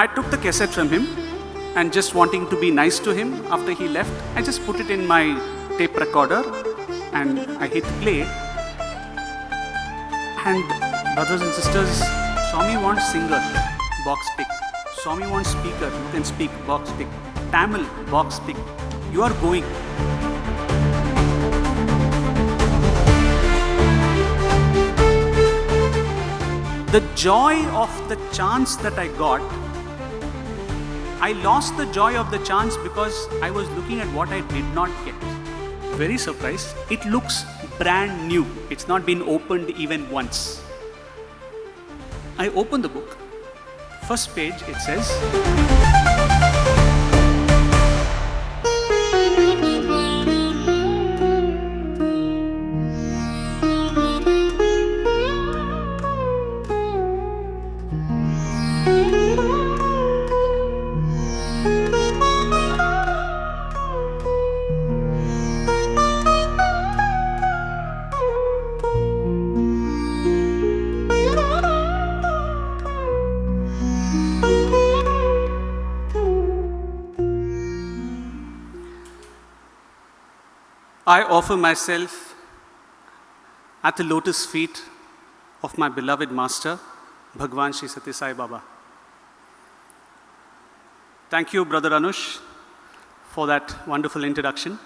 I took the cassette from him and just wanting to be nice to him after he left, I just put it in my tape recorder and I hit play. And brothers and sisters, Swami wants singer, box tick. Swami wants speaker, you can speak, box tick. Tamil, box tick. You are going. The joy of the chance that I got, I lost the joy of the chance because I was looking at what I did not get. Very surprised. It looks brand new. It's not been opened even once. I open the book. First page, it says, I offer myself at the lotus feet of my beloved master, Bhagawan Shri Sathya Sai Baba. Thank you, Brother Anush, for that wonderful introduction.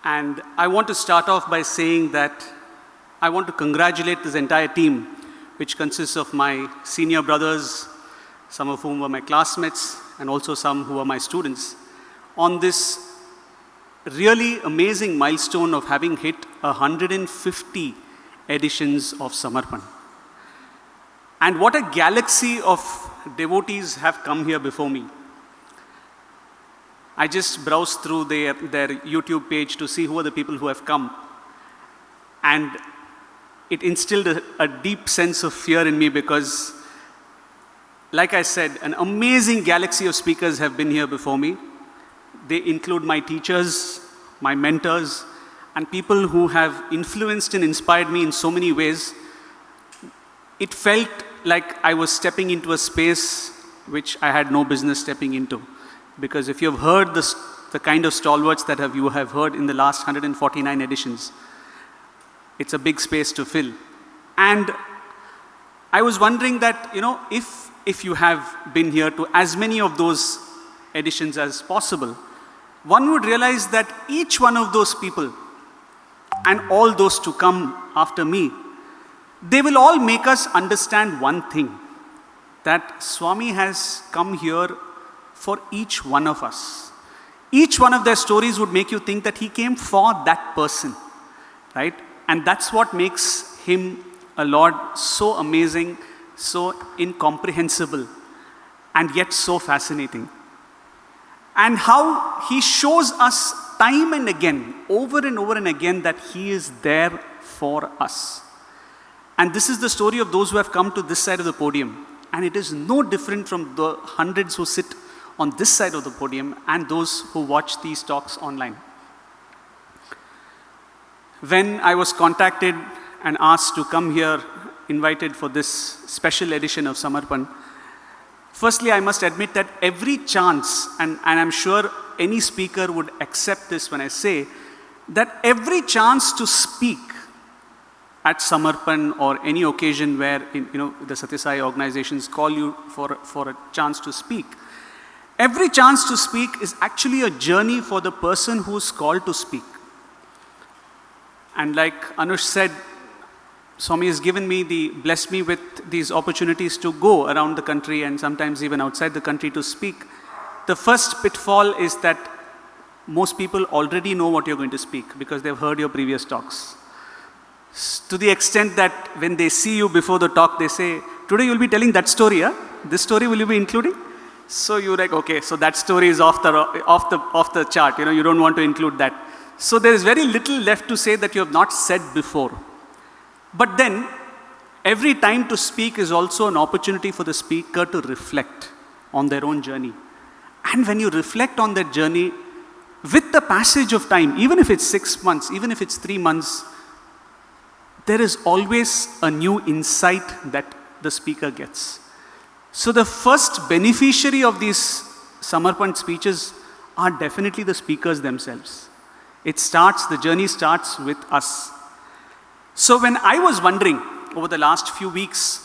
And I want to start off by saying that I want to congratulate this entire team, which consists of my senior brothers, some of whom were my classmates, and also some who are my students, on this really amazing milestone of having hit 150 editions of Samarpan. And what a galaxy of devotees have come here before me. I just browsed through their YouTube page to see who are the people who have come. And it instilled a deep sense of fear in me because, like I said, an amazing galaxy of speakers have been here before me. They include my teachers, my mentors, and people who have influenced and inspired me in so many ways. It felt like I was stepping into a space which I had no business stepping into. Because if you have heard the kind of stalwarts that you have heard in the last 149 editions, it's a big space to fill. And I was wondering that, if you have been here to as many of those editions as possible, one would realize that each one of those people and all those to come after me, they will all make us understand one thing, that Swami has come here for each one of us. Each one of their stories would make you think that he came for that person, right? And that's what makes him a Lord so amazing, so incomprehensible, and yet so fascinating. And how he shows us time and again, over and again, that he is there for us. And this is the story of those who have come to this side of the podium. And it is no different from the hundreds who sit on this side of the podium and those who watch these talks online. When I was contacted and asked to come here, invited for this special edition of Samarpan, firstly, I must admit that every chance, and I'm sure any speaker would accept this when I say, that every chance to speak at Samarpan or any occasion where the Sathya Sai organizations call you for a chance to speak, every chance to speak is actually a journey for the person who's called to speak. And like Anush said, Swami has blessed me with these opportunities to go around the country and sometimes even outside the country to speak. The first pitfall is that most people already know what you're going to speak because they've heard your previous talks. To the extent that when they see you before the talk, they say, today you'll be telling that story, huh? This story will you be including? So you're like, okay, so that story is off the chart, you don't want to include that. So there is very little left to say that you have not said before. But then, every time to speak is also an opportunity for the speaker to reflect on their own journey. And when you reflect on that journey, with the passage of time, even if it's 6 months, even if it's 3 months, there is always a new insight that the speaker gets. So the first beneficiary of these Samarpan speeches are definitely the speakers themselves. The journey starts with us. So when I was wondering over the last few weeks,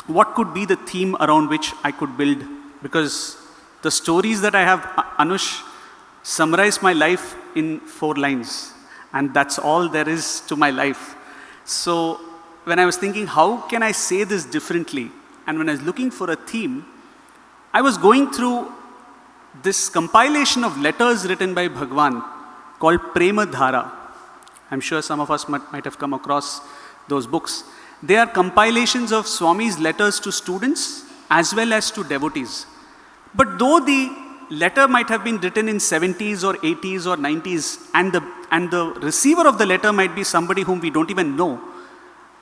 what could be the theme around which I could build? Because the stories that I have, Anush, summarize my life in 4 lines. And that's all there is to my life. So when I was thinking, how can I say this differently? And when I was looking for a theme, I was going through this compilation of letters written by Bhagawan called Prema Dhara. I'm sure some of us might have come across those books. They are compilations of Swami's letters to students as well as to devotees. But though the letter might have been written in 70s or 80s or 90s, and the receiver of the letter might be somebody whom we don't even know,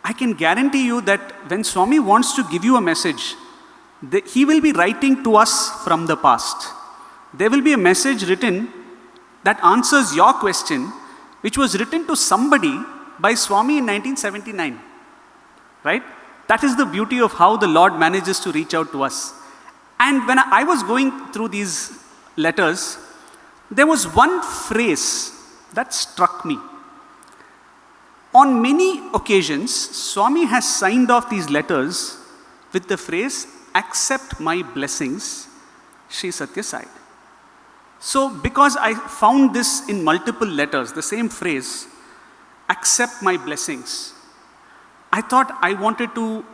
I can guarantee you that when Swami wants to give you a message, he will be writing to us from the past. There will be a message written that answers your question, which was written to somebody by Swami in 1979. Right? That is the beauty of how the Lord manages to reach out to us. And when I was going through these letters, there was one phrase that struck me. On many occasions, Swami has signed off these letters with the phrase, "Accept my blessings, Sri Sathya Sai." So because I found this in multiple letters, the same phrase, "Accept my blessings," I thought I wanted to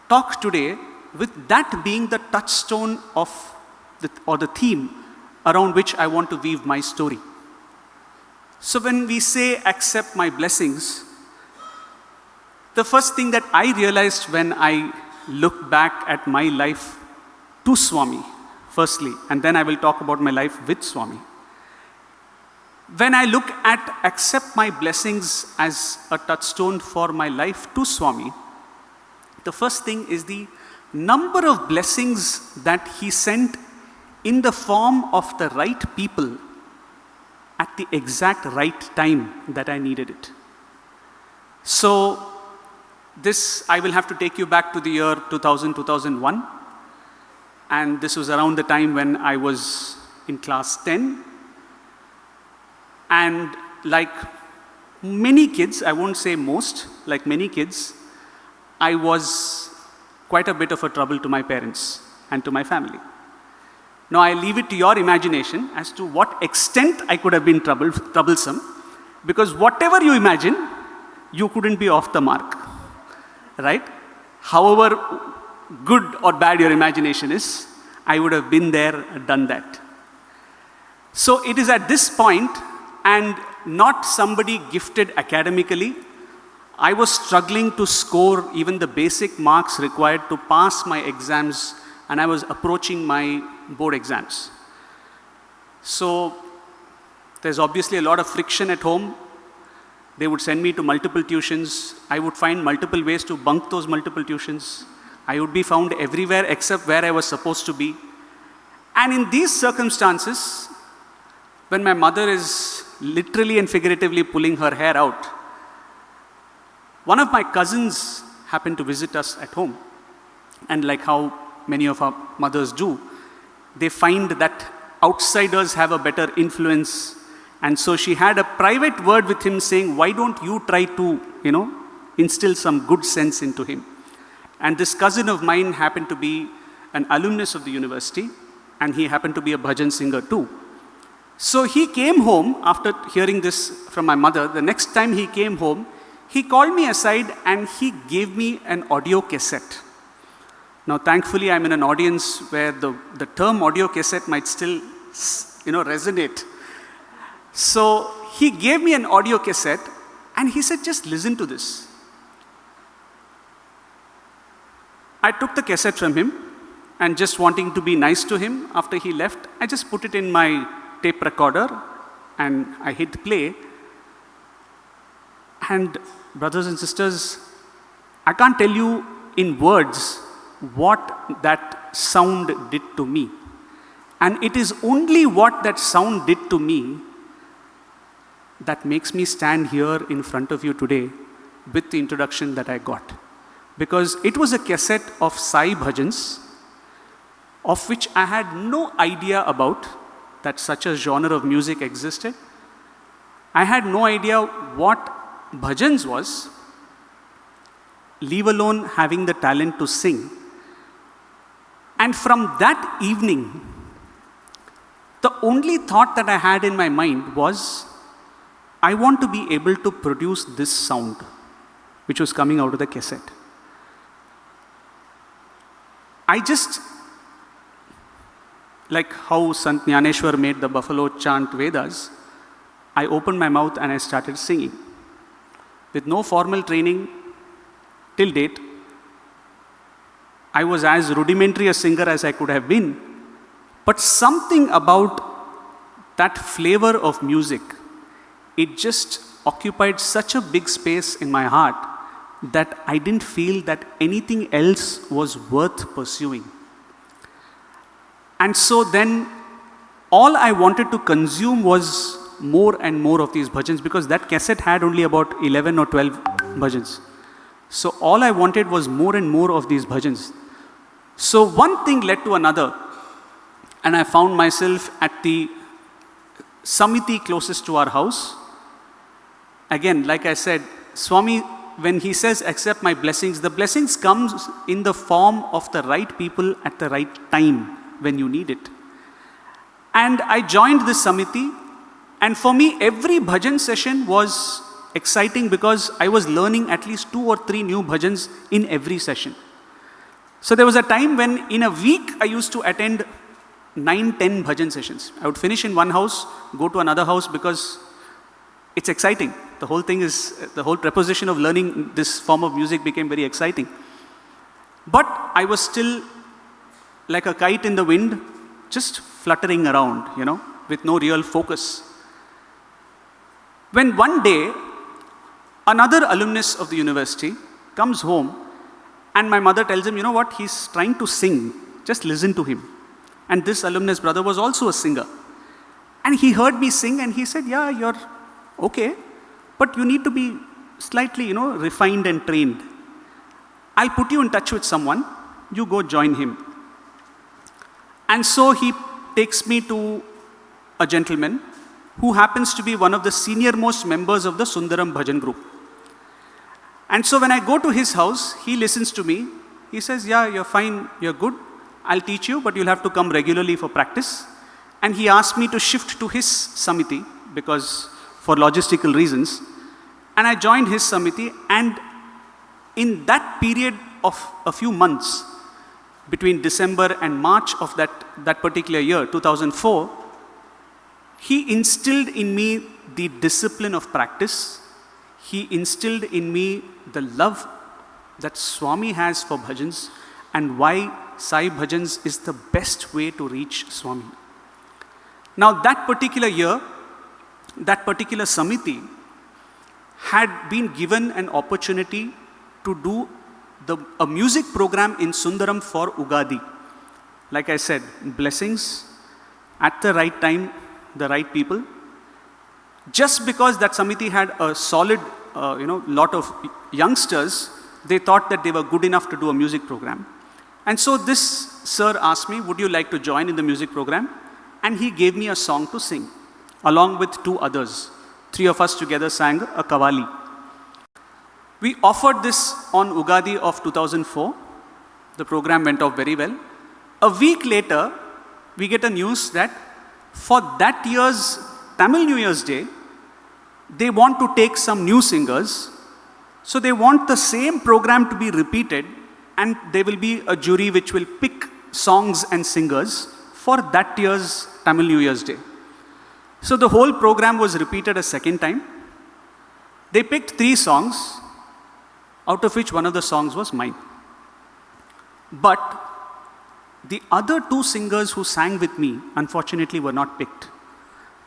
talk today with that being the touchstone of the theme around which I want to weave my story. So when we say accept my blessings, the first thing that I realized when I look back at my life to Swami, firstly, and then I will talk about my life with Swami. When I look at accept my blessings as a touchstone for my life to Swami, the first thing is the number of blessings that he sent in the form of the right people at the exact right time that I needed it. So this, I will have to take you back to the year 2000, 2001. And this was around the time when I was in class 10. And like many kids, I won't say most, like many kids, I was quite a bit of a trouble to my parents and to my family. Now I leave it to your imagination as to what extent I could have been troublesome, because whatever you imagine, you couldn't be off the mark, right? However good or bad your imagination is, I would have been there, done that. So it is at this point, and not somebody gifted academically, I was struggling to score even the basic marks required to pass my exams, and I was approaching my board exams. So there's obviously a lot of friction at home. They would send me to multiple tuitions. I would find multiple ways to bunk those multiple tuitions. I would be found everywhere except where I was supposed to be. And in these circumstances, when my mother is literally and figuratively pulling her hair out, one of my cousins happened to visit us at home. And like how many of our mothers do, they find that outsiders have a better influence. And so she had a private word with him saying, why don't you try to, instill some good sense into him? And this cousin of mine happened to be an alumnus of the university, and he happened to be a bhajan singer too. So he came home after hearing this from my mother. The next time he came home, he called me aside and he gave me an audio cassette. Now, thankfully, I'm in an audience where the term audio cassette might still, resonate. So he gave me an audio cassette and he said, just listen to this. I took the cassette from him, and just wanting to be nice to him after he left, I just put it in my tape recorder and I hit play. And brothers and sisters, I can't tell you in words what that sound did to me. And it is only what that sound did to me that makes me stand here in front of you today with the introduction that I got. Because it was a cassette of Sai Bhajans of which I had no idea about that such a genre of music existed. I had no idea what bhajans was, leave alone having the talent to sing. And from that evening, the only thought that I had in my mind was, I want to be able to produce this sound, which was coming out of the cassette. I just, like how Sant Jnaneshwar made the buffalo chant Vedas, I opened my mouth and I started singing. With no formal training till date, I was as rudimentary a singer as I could have been, but something about that flavor of music, it just occupied such a big space in my heart that I didn't feel that anything else was worth pursuing. And so then, all I wanted to consume was more and more of these bhajans, because that cassette had only about 11 or 12 bhajans. So all I wanted was more and more of these bhajans. So one thing led to another, and I found myself at the Samiti closest to our house. Again, like I said, Swami, when he says, accept my blessings, the blessings comes in the form of the right people at the right time when you need it. And I joined this Samiti, and for me, every bhajan session was exciting because I was learning at least 2 or 3 new bhajans in every session. So there was a time when in a week I used to attend 9-10 bhajan sessions. I would finish in one house, go to another house, because it's exciting. The whole thing is, the whole proposition of learning this form of music became very exciting. But I was still like a kite in the wind, just fluttering around, with no real focus. When one day, another alumnus of the university comes home, and my mother tells him, you know what, he's trying to sing, just listen to him. And this alumnus brother was also a singer. And he heard me sing and he said, yeah, you're okay, but you need to be slightly, refined and trained. I'll put you in touch with someone, you go join him. And so he takes me to a gentleman who happens to be one of the senior-most members of the Sundaram Bhajan group. And so when I go to his house, he listens to me. He says, yeah, you're fine, you're good. I'll teach you, but you'll have to come regularly for practice. And he asked me to shift to his Samiti, because for logistical reasons. And I joined his Samiti, and in that period of a few months, between December and March of that particular year, 2004, he instilled in me the discipline of practice. He instilled in me the love that Swami has for bhajans, and why Sai Bhajans is the best way to reach Swami. Now that particular year, that particular Samiti had been given an opportunity to do a music program in Sundaram for Ugadi. Like I said, blessings at the right time, the right people. Just because that Samiti had a solid, lot of youngsters, they thought that they were good enough to do a music program. And so this sir asked me, would you like to join in the music program? And he gave me a song to sing, along with 2 others. 3 of us together sang a Kavali. We offered this on Ugadi of 2004. The program went off very well. A week later, we get a news that for that year's Tamil New Year's Day, they want to take some new singers. So they want the same program to be repeated, and there will be a jury which will pick songs and singers for that year's Tamil New Year's Day. So the whole program was repeated a second time. They picked 3 songs, out of which one of the songs was mine. But the other 2 singers who sang with me, unfortunately, were not picked.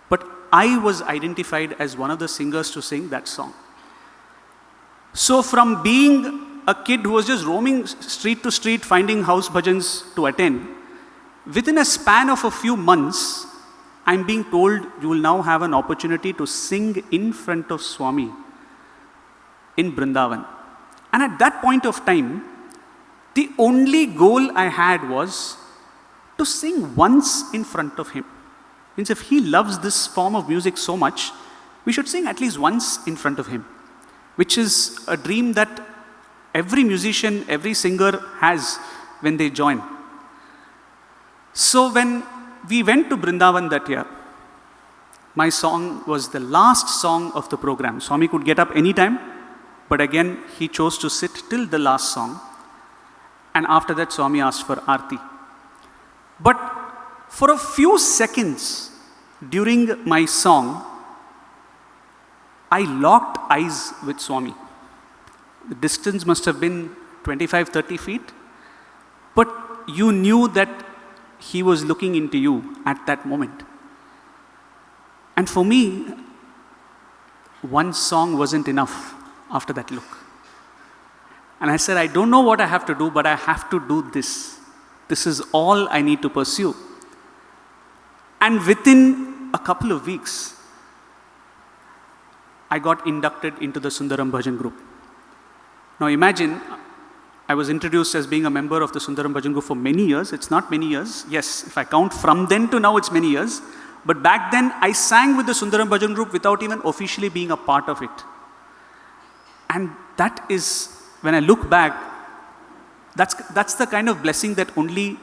But I was identified as one of the singers to sing that song. So from being a kid who was just roaming street to street, finding house bhajans to attend, within a span of a few months, I'm being told you will now have an opportunity to sing in front of Swami in Brindavan. And at that point of time, the only goal I had was to sing once in front of him. Means if he loves this form of music so much, we should sing at least once in front of him, which is a dream that every musician, every singer has when they join. So when we went to Brindavan that year, my song was the last song of the program. Swami could get up anytime, but again, he chose to sit till the last song. And after that, Swami asked for Aarti. But for a few seconds during my song, I locked eyes with Swami. The distance must have been 25-30 feet, but you knew that he was looking into you at that moment. And for me, one song wasn't enough after that look. And I said, I don't know what I have to do, but I have to do this. This is all I need to pursue. And within a couple of weeks, I got inducted into the Sundaram Bhajan group. Now imagine, I was introduced as being a member of the Sundaram Bhajan group for many years. It's not many years. Yes, if I count from then to now, it's many years. But back then, I sang with the Sundaram Bhajan group without even officially being a part of it. And that is, when I look back, that's the kind of blessing that only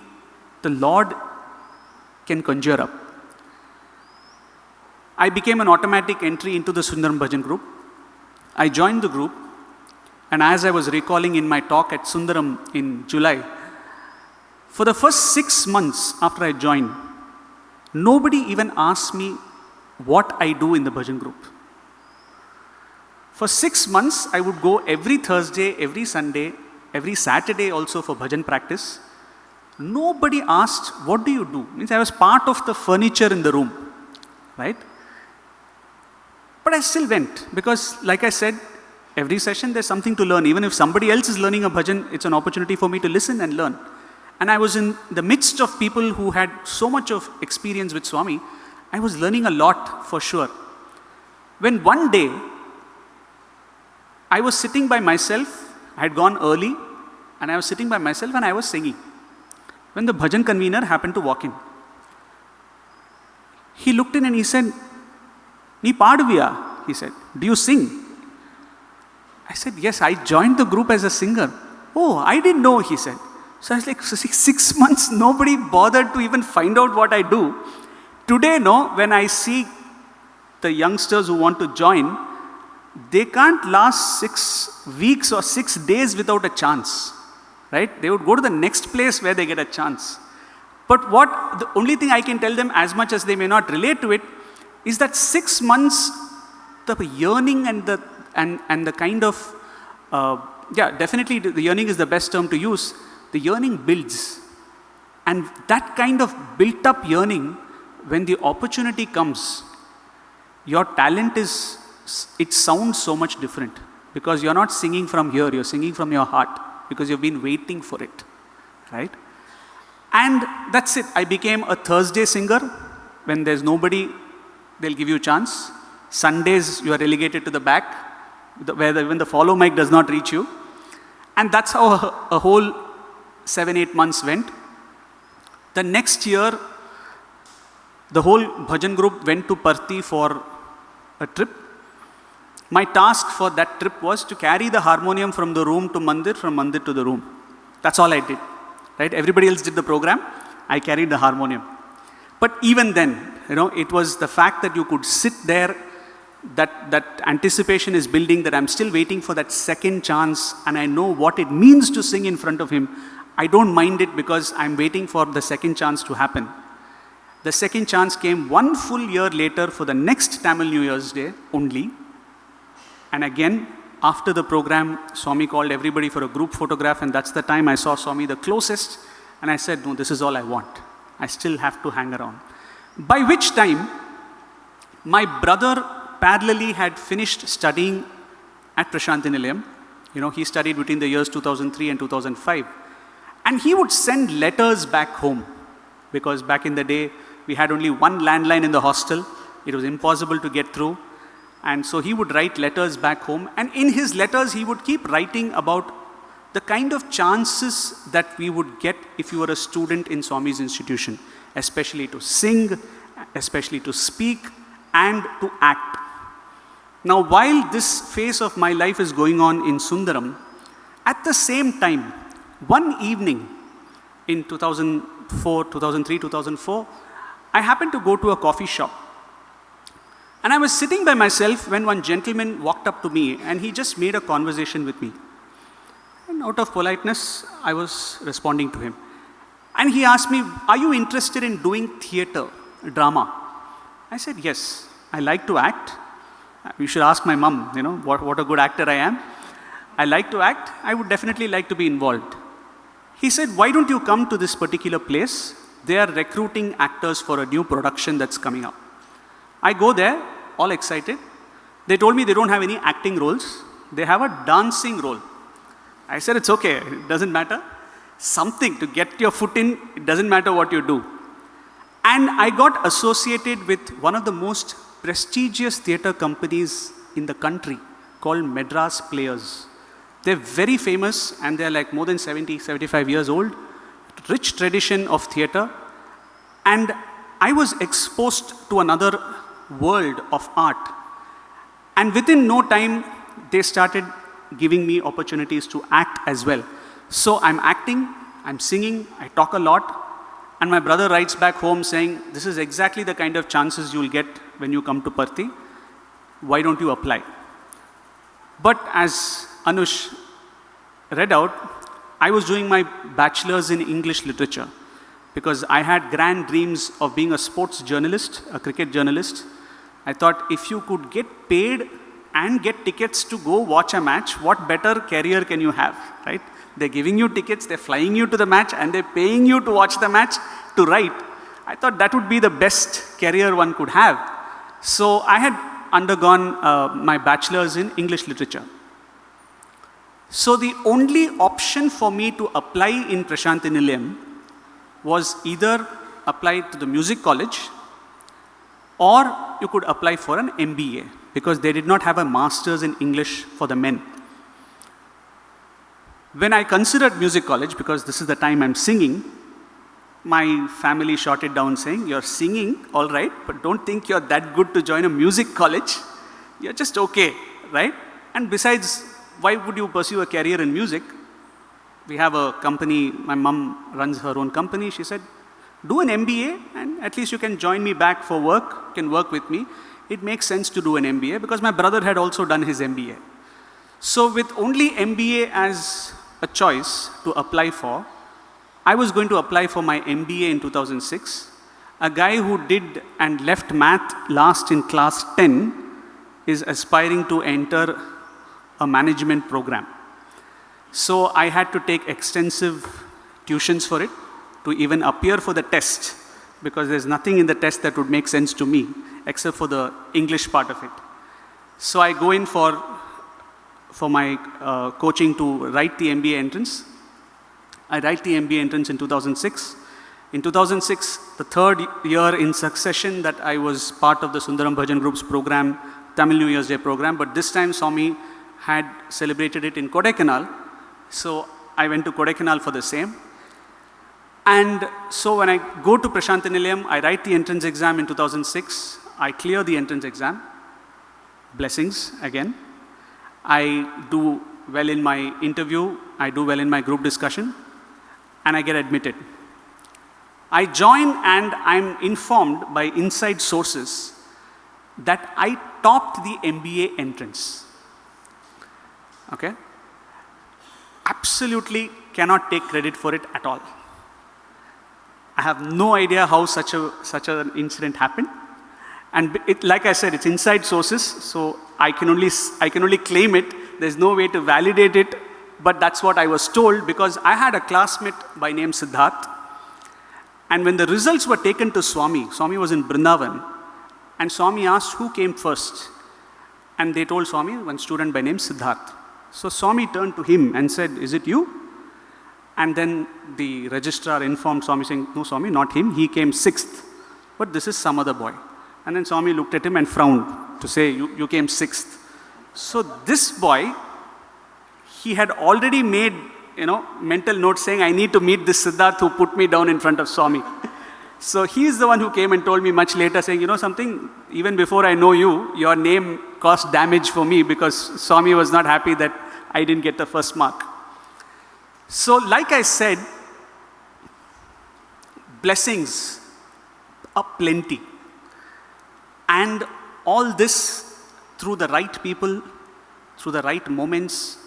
the Lord can conjure up. I became an automatic entry into the Sundaram Bhajan group. I joined the group, and as I was recalling in my talk at Sundaram in July, for the first 6 months after I joined, nobody even asked me what I do in the Bhajan group. For 6 months, I would go every Thursday, every Sunday, every Saturday also for Bhajan practice. Nobody asked, what do you do? Means I was part of the furniture in the room, right? But I still went because, like I said, every session there's something to learn. Even if somebody else is learning a bhajan, it's an opportunity for me to listen and learn. And I was in the midst of people who had so much of experience with Swami. I was learning a lot for sure. When one day, I was sitting by myself, I had gone early, and I was sitting by myself and I was singing. When the bhajan convener happened to walk in, he looked in and he said, "Nee paadviya?" He said, "Do you sing?" I said, "Yes, I joined the group as a singer." "Oh, I didn't know," he said. So I was like, 6 months, nobody bothered to even find out what I do. Today, no, when I see the youngsters who want to join, they can't last 6 weeks or 6 days without a chance, right? They would go to the next place where they get a chance. But the only thing I can tell them, as much as they may not relate to it, is that 6 months, the yearning and the kind of, definitely the yearning is the best term to use. The yearning builds. And that kind of built up yearning, when the opportunity comes, your talent it sounds so much different. Because you're not singing from here, you're singing from your heart. Because you've been waiting for it, right? And that's it. I became a Thursday singer. When there's nobody, they'll give you a chance. Sundays, you are relegated to the back, where even the follow mic does not reach you. And that's how a whole 7-8 months went. The next year, the whole bhajan group went to Parthi for a trip. My task for that trip was to carry the harmonium from the room to mandir, from mandir to the room. That's all I did, right? Everybody else did the program. I carried the harmonium. But even then, it was the fact that you could sit there, that anticipation is building, that I'm still waiting for that second chance, and I know what it means to sing in front of him. I don't mind it because I'm waiting for the second chance to happen. The second chance came 1 full year later for the next Tamil New Year's Day only. And again, after the program, Swami called everybody for a group photograph, and that's the time I saw Swami the closest. And I said, no, this is all I want. I still have to hang around. By which time, my brother parallelly had finished studying at Prasanthi Nilayam. He studied between the years 2003 and 2005. And he would send letters back home. Because back in the day, we had only one landline in the hostel. It was impossible to get through. And so he would write letters back home. And in his letters, he would keep writing about the kind of chances that we would get if you were a student in Swami's institution, especially to sing, especially to speak, and to act. Now, while this phase of my life is going on in Sundaram, at the same time, one evening in 2004, 2003, 2004, I happened to go to a coffee shop. And I was sitting by myself when one gentleman walked up to me and he just made a conversation with me. And out of politeness, I was responding to him. And he asked me, "Are you interested in doing theater, drama?" I said, "Yes, I like to act." You should ask my mom, what a good actor I am. I like to act. I would definitely like to be involved. He said, "Why don't you come to this particular place? They are recruiting actors for a new production that's coming up." I go there, all excited. They told me they don't have any acting roles. They have a dancing role. I said, "It's okay, it doesn't matter. Something to get your foot in, it doesn't matter what you do." And I got associated with one of the most prestigious theater companies in the country called Madras Players. They're very famous and they're like more than 70, 75 years old. Rich tradition of theater. And I was exposed to another world of art. And within no time, they started giving me opportunities to act as well. So I'm acting, I'm singing, I talk a lot. And my brother writes back home saying, "This is exactly the kind of chances you'll get when you come to Parthi. Why don't you apply?" But as Anush read out, I was doing my bachelor's in English literature because I had grand dreams of being a sports journalist, a cricket journalist. I thought if you could get paid and get tickets to go watch a match, what better career can you have, right? They're giving you tickets, they're flying you to the match, and they're paying you to watch the match to write. I thought that would be the best career one could have. So I had undergone my bachelor's in English literature. So the only option for me to apply in Prasanthi Nilayam was either apply to the music college or you could apply for an MBA because they did not have a master's in English for the men. When I considered music college, because this is the time I'm singing, my family shot it down saying, "You're singing, all right, but don't think you're that good to join a music college. You're just okay, right? And besides, why would you pursue a career in music? We have a company, my mom runs her own company." She said, "Do an MBA and at least you can join me back for work, you can work with me. It makes sense to do an MBA," because my brother had also done his MBA. So with only MBA as a choice to apply for, I was going to apply for my MBA in 2006. A guy who did and left math last in class 10 is aspiring to enter a management program. So I had to take extensive tuitions for it to even appear for the test, because there's nothing in the test that would make sense to me except for the English part of it. So I go in for my coaching to write the MBA entrance. I write the MBA entrance in 2006. In 2006, the third year in succession that I was part of the Sundaram Bhajan group's program, Tamil New Year's Day program, but this time Swami had celebrated it in Kodaikanal. So I went to Kodaikanal for the same. And so when I go to Prasanthi Nilayam, I write the entrance exam in 2006. I clear the entrance exam. Blessings again. I do well in my interview. I do well in my group discussion. And I get admitted. I join and I'm informed by inside sources that I topped the MBA entrance. Okay? Absolutely cannot take credit for it at all. I have no idea how such an incident happened. And like I said, it's inside sources, so I can only claim it. There's no way to validate it, but that's what I was told because I had a classmate by name Siddhartha. And when the results were taken to Swami, Swami was in Vrindavan, and Swami asked who came first. And they told Swami, one student by name Siddhartha. So Swami turned to him and said, "Is it you?" And then the registrar informed Swami saying, "No, Swami, not him. He came 6th. But this is some other boy." And then Swami looked at him and frowned to say, you came 6th. So this boy, he had already made mental notes saying, I need to meet this Siddharth who put me down in front of Swami. So he is the one who came and told me much later, saying, something, even before I know you, your name caused damage for me because Swami was not happy that I didn't get the first mark. So like I said, blessings are plenty. And all this through the right people, through the right moments.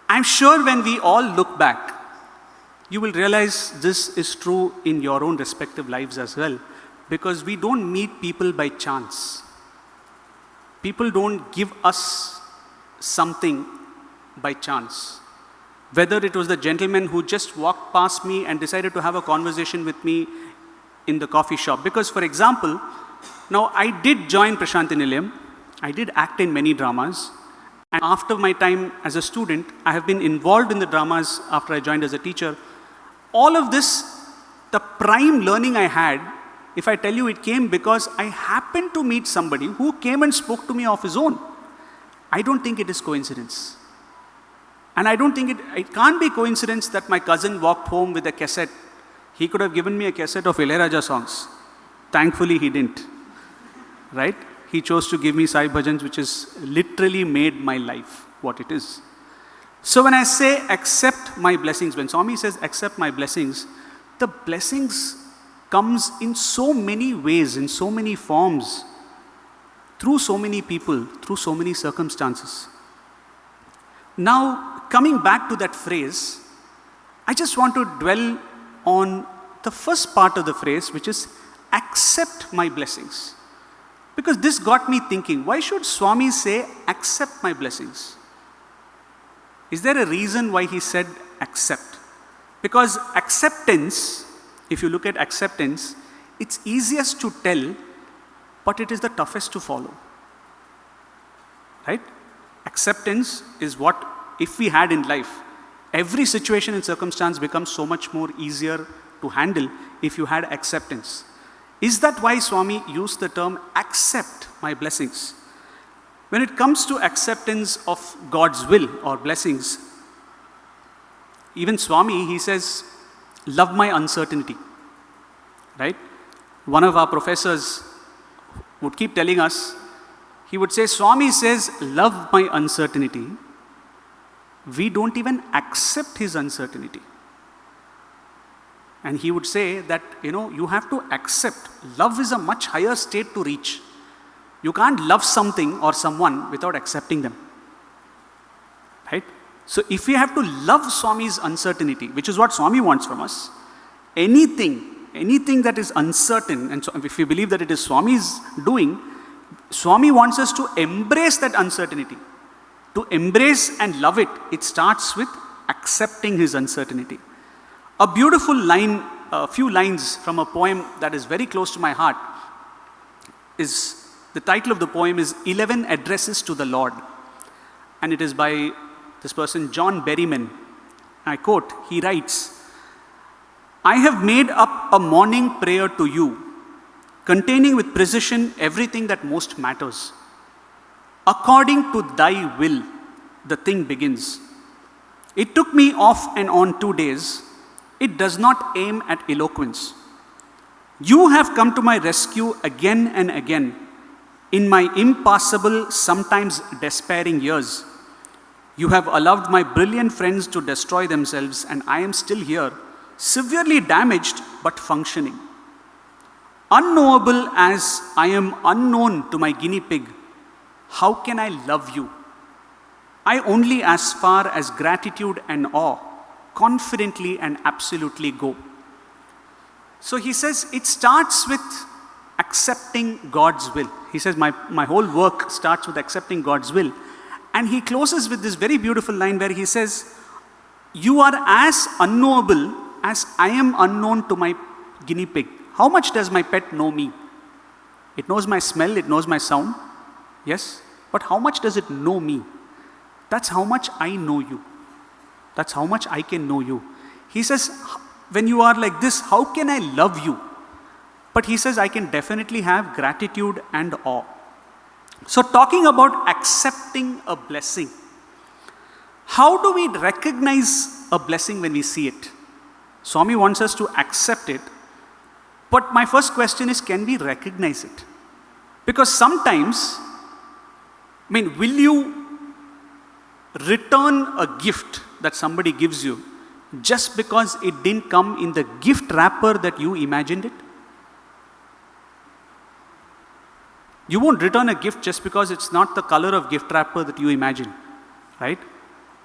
I'm sure when we all look back, you will realize this is true in your own respective lives as well. Because we don't meet people by chance. People don't give us something by chance. Whether it was the gentleman who just walked past me and decided to have a conversation with me in the coffee shop. Because, for example, now I did join Prasanthi Nilayam. I did act in many dramas. And after my time as a student, I have been involved in the dramas after I joined as a teacher. All of this, the prime learning I had, if I tell you, it came because I happened to meet somebody who came and spoke to me of his own. I don't think it is coincidence. And I don't think it can't be coincidence that my cousin walked home with a cassette. He could have given me a cassette of Ilayaraja songs. Thankfully, he didn't. Right? He chose to give me Sai Bhajans, which has literally made my life what it is. So when I say accept my blessings, when Swami says accept my blessings, the blessings comes in so many ways, in so many forms, through so many people, through so many circumstances. Now, coming back to that phrase, I just want to dwell on the first part of the phrase, which is accept my blessings. Because this got me thinking, why should Swami say accept my blessings? Is there a reason why he said accept? Because acceptance, if you look at acceptance, it's easiest to tell, but it is the toughest to follow. Right? Acceptance is what, if we had in life, every situation and circumstance becomes so much more easier to handle if you had acceptance. Is that why Swami used the term accept my blessings? When it comes to acceptance of God's will or blessings, even Swami, he says, love my uncertainty. Right? One of our professors would keep telling us, he would say, Swami says, love my uncertainty. We don't even accept his uncertainty. And he would say that, you have to accept. Love is a much higher state to reach. You can't love something or someone without accepting them. Right? So if we have to love Swami's uncertainty, which is what Swami wants from us, anything that is uncertain, and so if we believe that it is Swami's doing, Swami wants us to embrace that uncertainty. To embrace and love it, it starts with accepting his uncertainty. A beautiful line, a few lines from a poem that is very close to my heart is, the title of the poem is 11 Addresses to the Lord. And it is by this person, John Berryman. I quote, he writes, I have made up a morning prayer to you, containing with precision everything that most matters. According to thy will, the thing begins. It took me off and on 2 days. It does not aim at eloquence. You have come to my rescue again and again in my impassable, sometimes despairing years. You have allowed my brilliant friends to destroy themselves, and I am still here, severely damaged but functioning. Unknowable as I am unknown to my guinea pig, how can I love you? I only as far as gratitude and awe confidently and absolutely go. So he says it starts with accepting God's will. He says my whole work starts with accepting God's will. And he closes with this very beautiful line where he says, you are as unknowable as I am unknown to my guinea pig. How much does my pet know me? It knows my smell, it knows my sound. Yes? But how much does it know me? That's how much I know you. That's how much I can know you. He says, when you are like this, how can I love you? But he says, I can definitely have gratitude and awe. So talking about accepting a blessing, how do we recognize a blessing when we see it. Swami wants us to accept it. But my first question is, can we recognize it? Because sometimes, will you return a gift that somebody gives you just because it didn't come in the gift wrapper that you imagined it? You won't return a gift just because it's not the color of gift wrapper that you imagine, right?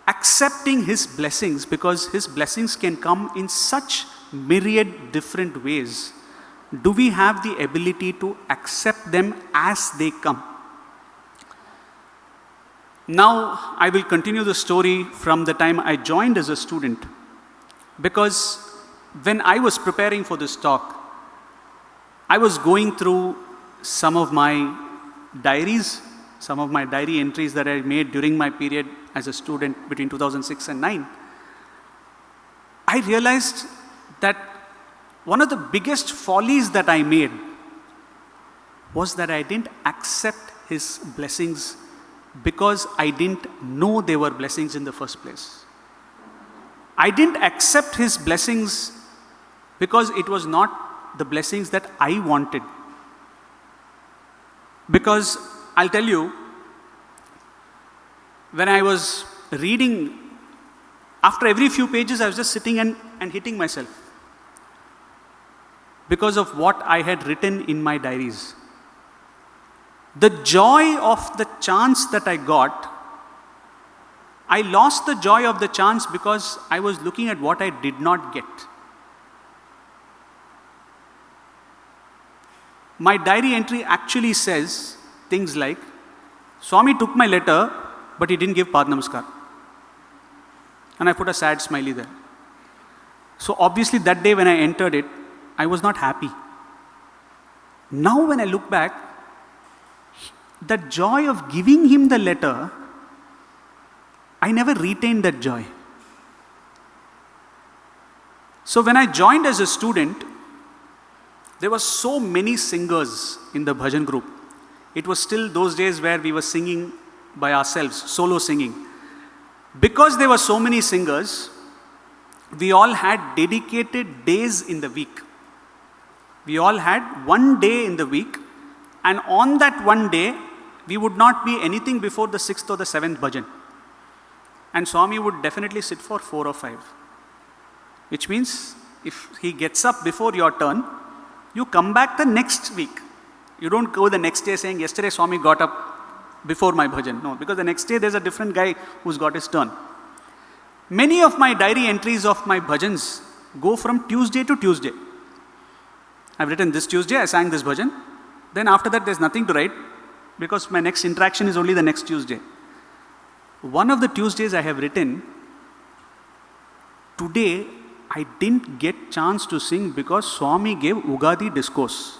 Accepting his blessings, because his blessings can come in such myriad different ways. Do we have the ability to accept them as they come? Now, I will continue the story from the time I joined as a student, because when I was preparing for this talk, I was going through some of my diaries, some of my diary entries that I made during my period as a student between 2006 and 9. I realized that one of the biggest follies that I made was that I didn't accept his blessings because I didn't know they were blessings in the first place. I didn't accept his blessings because it was not the blessings that I wanted. Because I'll tell you, when I was reading, after every few pages, I was just sitting and hitting myself because of what I had written in my diaries. The joy of the chance that I got, I lost the joy of the chance because I was looking at what I did not get. My diary entry actually says things like, Swami took my letter, but he didn't give Pad Namaskar. And I put a sad smiley there. So obviously that day when I entered it, I was not happy. Now when I look back, the joy of giving him the letter, I never retained that joy. So when I joined as a student, there were so many singers in the bhajan group. It was still those days where we were singing by ourselves, solo singing. Because there were so many singers, we all had dedicated days in the week. We all had one day in the week, and on that one day, we would not be anything before the 6th or the 7th bhajan. And Swami would definitely sit for 4 or 5. Which means, if he gets up before your turn, you come back the next week. You don't go the next day saying, yesterday Swami got up before my bhajan. No, because the next day there's a different guy who's got his turn. Many of my diary entries of my bhajans go from Tuesday to Tuesday. I've written this Tuesday, I sang this bhajan. Then after that there's nothing to write because my next interaction is only the next Tuesday. One of the Tuesdays I have written, today I didn't get chance to sing because Swami gave Ugadi discourse.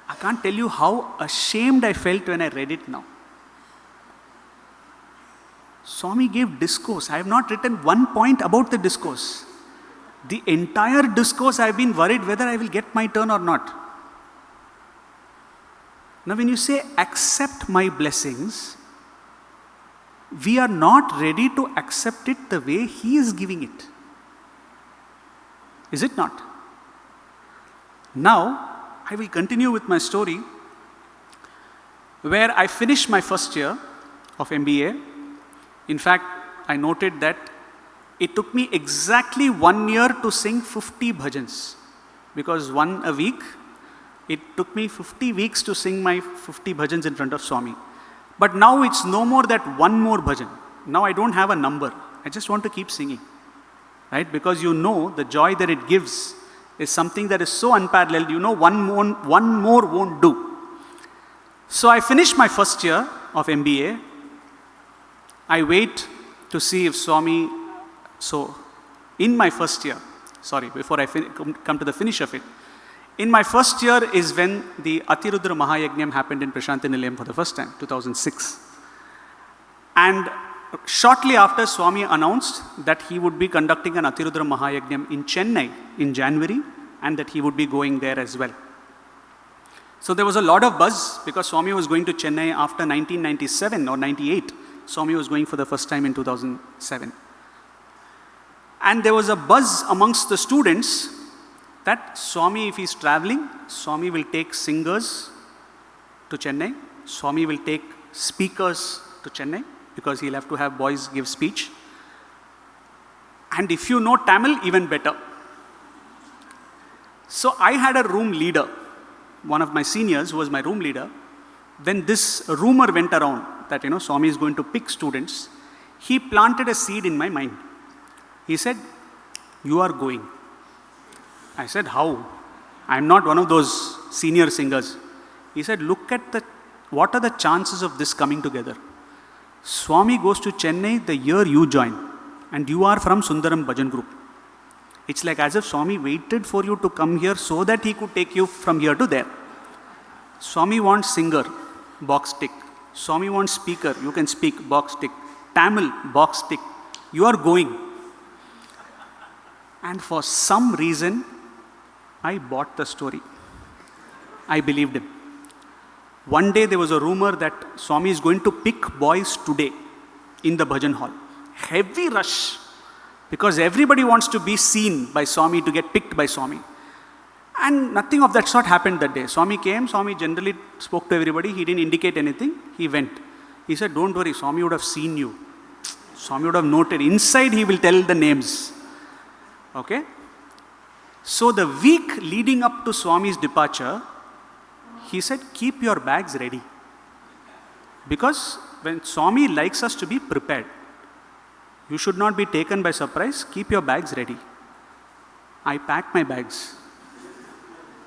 I can't tell you how ashamed I felt when I read it now. Swami gave discourse. I have not written one point about the discourse. The entire discourse I have been worried whether I will get my turn or not. Now when you say accept my blessings, we are not ready to accept it the way he is giving it. Is it not? Now, I will continue with my story where I finished my first year of MBA. In fact, I noted that it took me exactly 1 year to sing 50 bhajans, because one a week. It took me 50 weeks to sing my 50 bhajans in front of Swami. But now it's no more that one more bhajan. Now I don't have a number. I just want to keep singing. Right? Because you know the joy that it gives is something that is so unparalleled. You know one more won't do. So I finished my first year of MBA. I wait to see if Swami, so in my first year, before I come to the finish of it, in my first year is when the Atirudra Mahayajnam happened in Prasanthi Nilayam for the first time, 2006. And shortly after, Swami announced that he would be conducting an Atirudra Mahayajnam in Chennai in January, and that he would be going there as well. So there was a lot of buzz because Swami was going to Chennai after 1997 or 98. Swami was going for the first time in 2007. And there was a buzz amongst the students that Swami, if he's traveling, Swami will take singers to Chennai. Swami will take speakers to Chennai because he'll have to have boys give speech. And if you know Tamil, even better. So I had a room leader, one of my seniors who was my room leader. When this rumor went around that, Swami is going to pick students, he planted a seed in my mind. He said, "You are going." I said, "How? I'm not one of those senior singers." He said, "Look at what are the chances of this coming together? Swami goes to Chennai the year you join, and you are from Sundaram Bhajan group. It's like as if Swami waited for you to come here so that he could take you from here to there. Swami wants singer, box tick. Swami wants speaker, you can speak, box tick. Tamil, box tick. You are going." And for some reason, I bought the story. I believed him. One day there was a rumor that Swami is going to pick boys today in the Bhajan hall. Heavy rush. Because everybody wants to be seen by Swami, to get picked by Swami. And nothing of that sort happened that day. Swami came, Swami generally spoke to everybody. He didn't indicate anything. He went. He said, "Don't worry, Swami would have seen you. Swami would have noted. Inside he will tell the names." Okay? So the week leading up to Swami's departure, he said, "Keep your bags ready." Because when Swami likes us to be prepared, you should not be taken by surprise. Keep your bags ready. I packed my bags.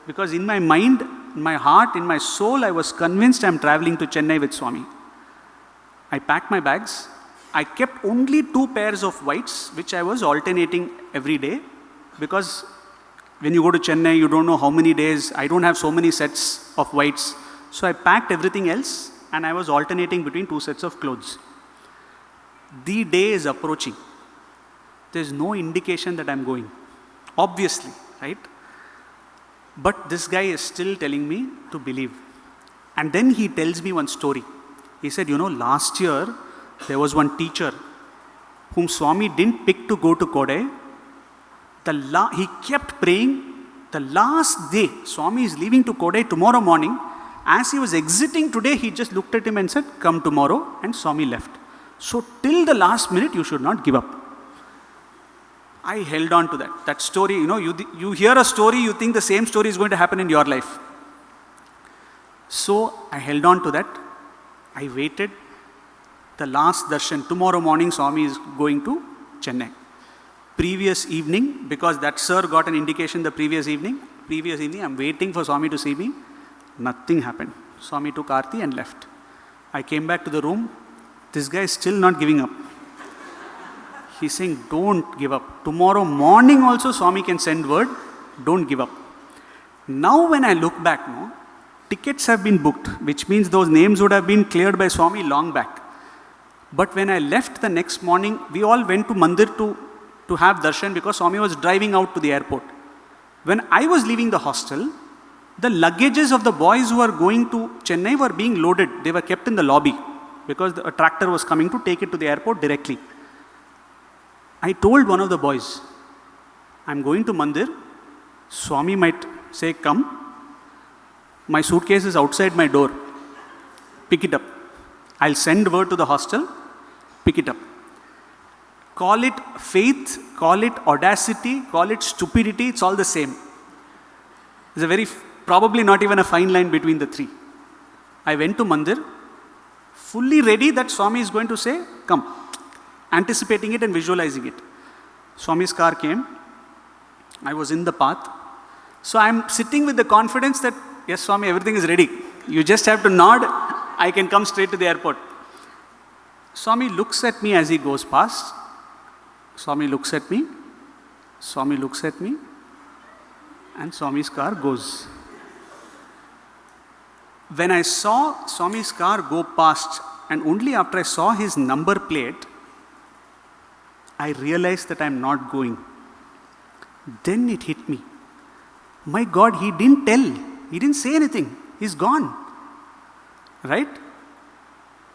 Because in my mind, in my heart, in my soul, I was convinced I'm traveling to Chennai with Swami. I packed my bags. I kept only 2 pairs of whites, which I was alternating every day. Because when you go to Chennai, you don't know how many days. I don't have so many sets of whites. So I packed everything else, and I was alternating between 2 sets of clothes. The day is approaching. There's no indication that I'm going. Obviously, right? But this guy is still telling me to believe. And then he tells me one story. He said, last year, there was one teacher whom Swami didn't pick to go to Kodai. He kept praying. The last day, Swami is leaving to Kodai tomorrow morning. As he was exiting today, he just looked at him and said, "Come tomorrow," and Swami left. So till the last minute, you should not give up. I held on to that. That story, you hear a story, you think the same story is going to happen in your life. So I held on to that. I waited. The last darshan, tomorrow morning, Swami is going to Chennai. Previous evening, because that sir got an indication the previous evening, I'm waiting for Swami to see me. Nothing happened. Swami took Aarti and left. I came back to the room. This guy is still not giving up. He's saying, "Don't give up. Tomorrow morning also Swami can send word. Don't give up." Now when I look back, tickets have been booked, which means those names would have been cleared by Swami long back. But when I left the next morning, we all went to Mandir to have darshan because Swami was driving out to the airport. When I was leaving the hostel, the luggages of the boys who were going to Chennai were being loaded. They were kept in the lobby because a tractor was coming to take it to the airport directly. I told one of the boys, "I'm going to Mandir. Swami might say, 'Come.' My suitcase is outside my door. Pick it up. I'll send word to the hostel. Pick it up." Call it faith, call it audacity, call it stupidity, it's all the same. There's probably not even a fine line between the three. I went to Mandir, fully ready that Swami is going to say, "Come," anticipating it and visualizing it. Swami's car came. I was in the path. So I'm sitting with the confidence that, "Yes, Swami, everything is ready. You just have to nod. I can come straight to the airport." Swami looks at me as he goes past. Swami looks at me. Swami looks at me. And Swami's car goes. When I saw Swami's car go past, and only after I saw his number plate, I realized that I'm not going. Then it hit me. My God, he didn't tell. He didn't say anything. He's gone. Right?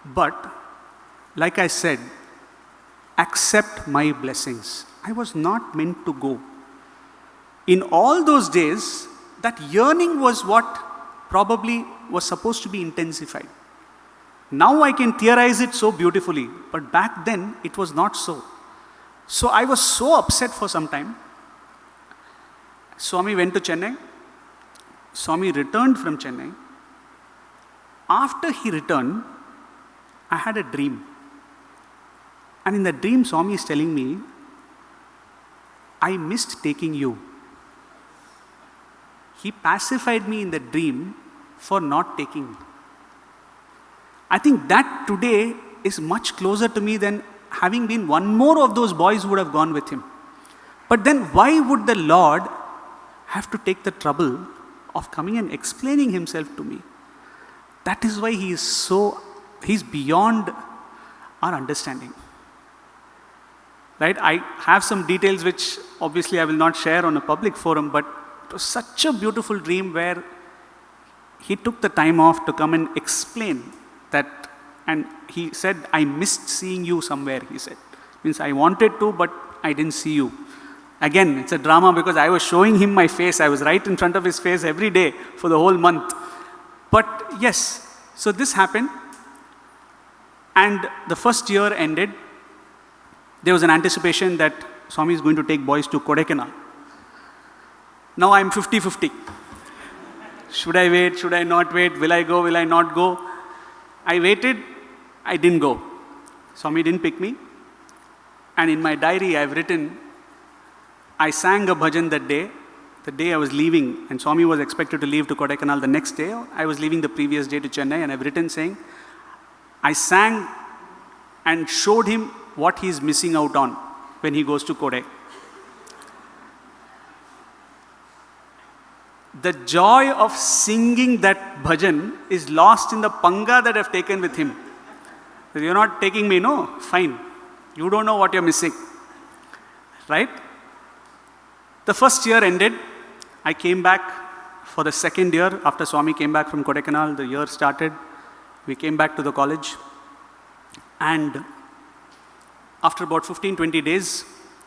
But like I said, accept my blessings. I was not meant to go. In all those days, that yearning was what probably was supposed to be intensified. Now I can theorize it so beautifully, but back then it was not so. So I was so upset for some time. Swami went to Chennai. Swami returned from Chennai. After he returned, I had a dream. And in the dream, Swami is telling me, I missed taking you. He pacified me in the dream for not taking me. I think that today is much closer to me than having been one more of those boys who would have gone with him. But then why would the Lord have to take the trouble of coming and explaining himself to me? That is why he's beyond our understanding. Right? I have some details which obviously I will not share on a public forum, but it was such a beautiful dream where he took the time off to come and explain that, and he said, I missed seeing you somewhere, he said. Means I wanted to, but I didn't see you. Again, it's a drama because I was showing him my face. I was right in front of his face every day for the whole month. But yes, so this happened. And the first year ended. There was an anticipation that Swami is going to take boys to Kodaikanal. Now I'm 50-50. Should I wait? Should I not wait? Will I go? Will I not go? I waited. I didn't go. Swami didn't pick me. And in my diary, I've written, I sang a bhajan that day, the day I was leaving, and Swami was expected to leave to Kodaikanal the next day. I was leaving the previous day to Chennai, and I've written saying, I sang and showed him what he's missing out on when he goes to Kodai. The joy of singing that bhajan is lost in the panga that I've taken with him. You're not taking me, no? Fine. You don't know what you're missing. Right? The first year ended. I came back for the second year. After Swami came back from Kodaikanal, the year started. We came back to the college. And after about 15-20 days,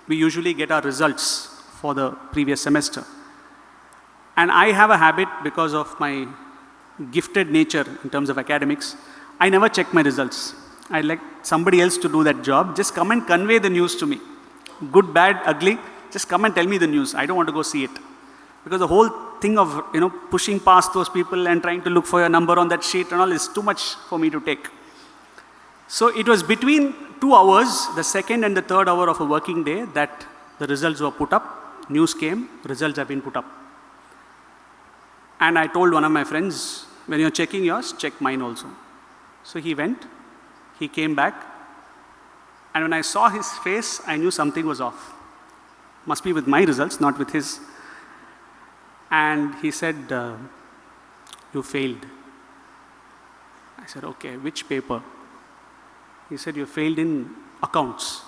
we usually get our results for the previous semester. And I have a habit, because of my gifted nature in terms of academics, I never check my results. I like somebody else to do that job. Just come and convey the news to me. Good, bad, ugly, just come and tell me the news. I don't want to go see it. Because the whole thing of, pushing past those people and trying to look for your number on that sheet and all is too much for me to take. So it was between 2 hours, the second and the third hour of a working day, that the results were put up. News came, results have been put up. And I told one of my friends, when you're checking yours, check mine also. So he went, he came back, and when I saw his face, I knew something was off. Must be with my results, not with his. And he said, you failed. I said, okay, which paper? He said, you failed in accounts.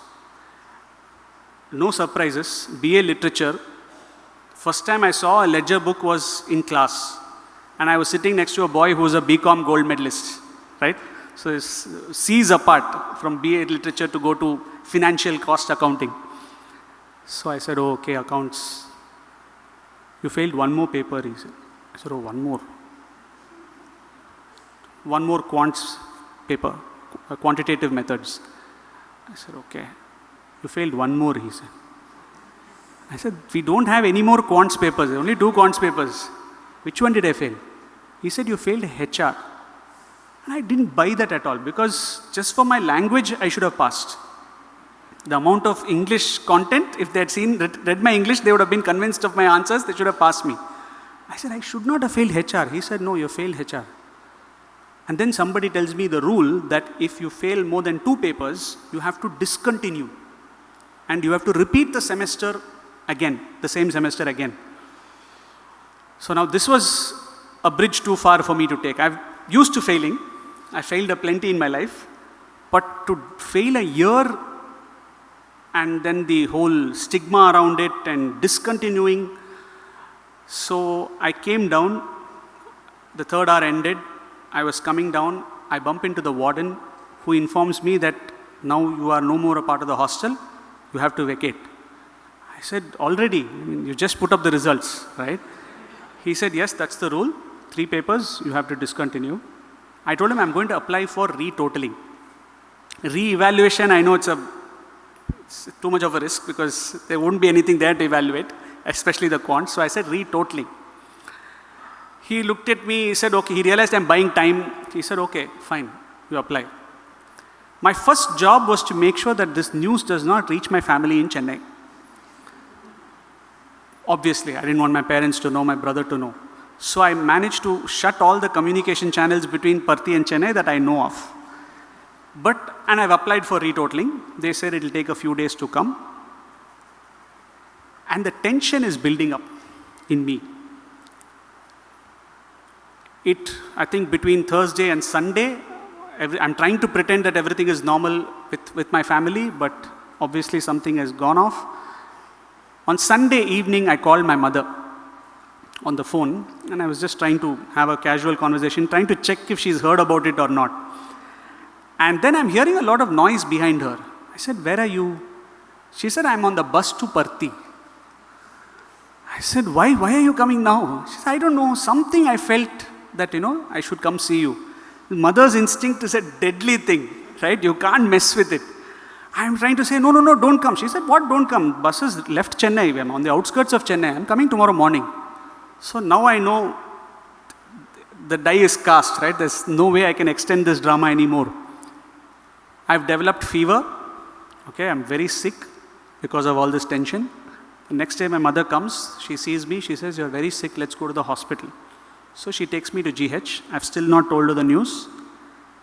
No surprises, BA literature. First time I saw a ledger book was in class. And I was sitting next to a boy who was a BCom gold medalist, right? So it's C's apart from BA literature to go to financial cost accounting. So I said, oh, okay, accounts. You failed one more paper, he said. I said, oh, one more. One more quants paper, quantitative methods. I said, okay. You failed one more, he said. I said, we don't have any more quants papers, only 2 quants papers. Which one did I fail? He said, you failed HR. And I didn't buy that at all, because just for my language, I should have passed. The amount of English content, if they had read my English, they would have been convinced of my answers, they should have passed me. I said, I should not have failed HR. He said, no, you failed HR. And then somebody tells me the rule that if you fail more than 2 papers, you have to discontinue. And you have to repeat the semester again, the same semester again. So now this was a bridge too far for me to take. I'm used to failing. I failed a plenty in my life. But to fail a year and then the whole stigma around it and discontinuing. So I came down, the third hour ended, I was coming down, I bumped into the warden who informs me that now you are no more a part of the hostel, you have to vacate. I said, already? I mean, you just put up the results, right? He said, yes, that's the rule. 3 papers, you have to discontinue. I told him I'm going to apply for retotaling. Re-evaluation, I know it's too much of a risk because there won't be anything there to evaluate, especially the quants. So I said retotaling. He looked at me, he said, okay, he realized I'm buying time. He said, okay, fine, you apply. My first job was to make sure that this news does not reach my family in Chennai. Obviously, I didn't want my parents to know, my brother to know. So I managed to shut all the communication channels between Parthi and Chennai that I know of. And I've applied for retotaling. They said it'll take a few days to come. And the tension is building up in me. I think between Thursday and Sunday, I'm trying to pretend that everything is normal with my family, but obviously something has gone off. On Sunday evening, I called my mother on the phone, and I was just trying to have a casual conversation, trying to check if she's heard about it or not. And then I'm hearing a lot of noise behind her. I said, where are you? She said, I'm on the bus to Parthi. I said, why are you coming now? She said, I don't know, something I felt that, I should come see you. Mother's instinct is a deadly thing, right? You can't mess with it. I'm trying to say, no, don't come. She said, what, don't come? Buses left Chennai. I'm on the outskirts of Chennai. I'm coming tomorrow morning. So now I know the die is cast, right? There's no way I can extend this drama anymore. I've developed fever. Okay, I'm very sick because of all this tension. The next day my mother comes, she sees me, she says, you're very sick, let's go to the hospital. So she takes me to GH. I've still not told her the news.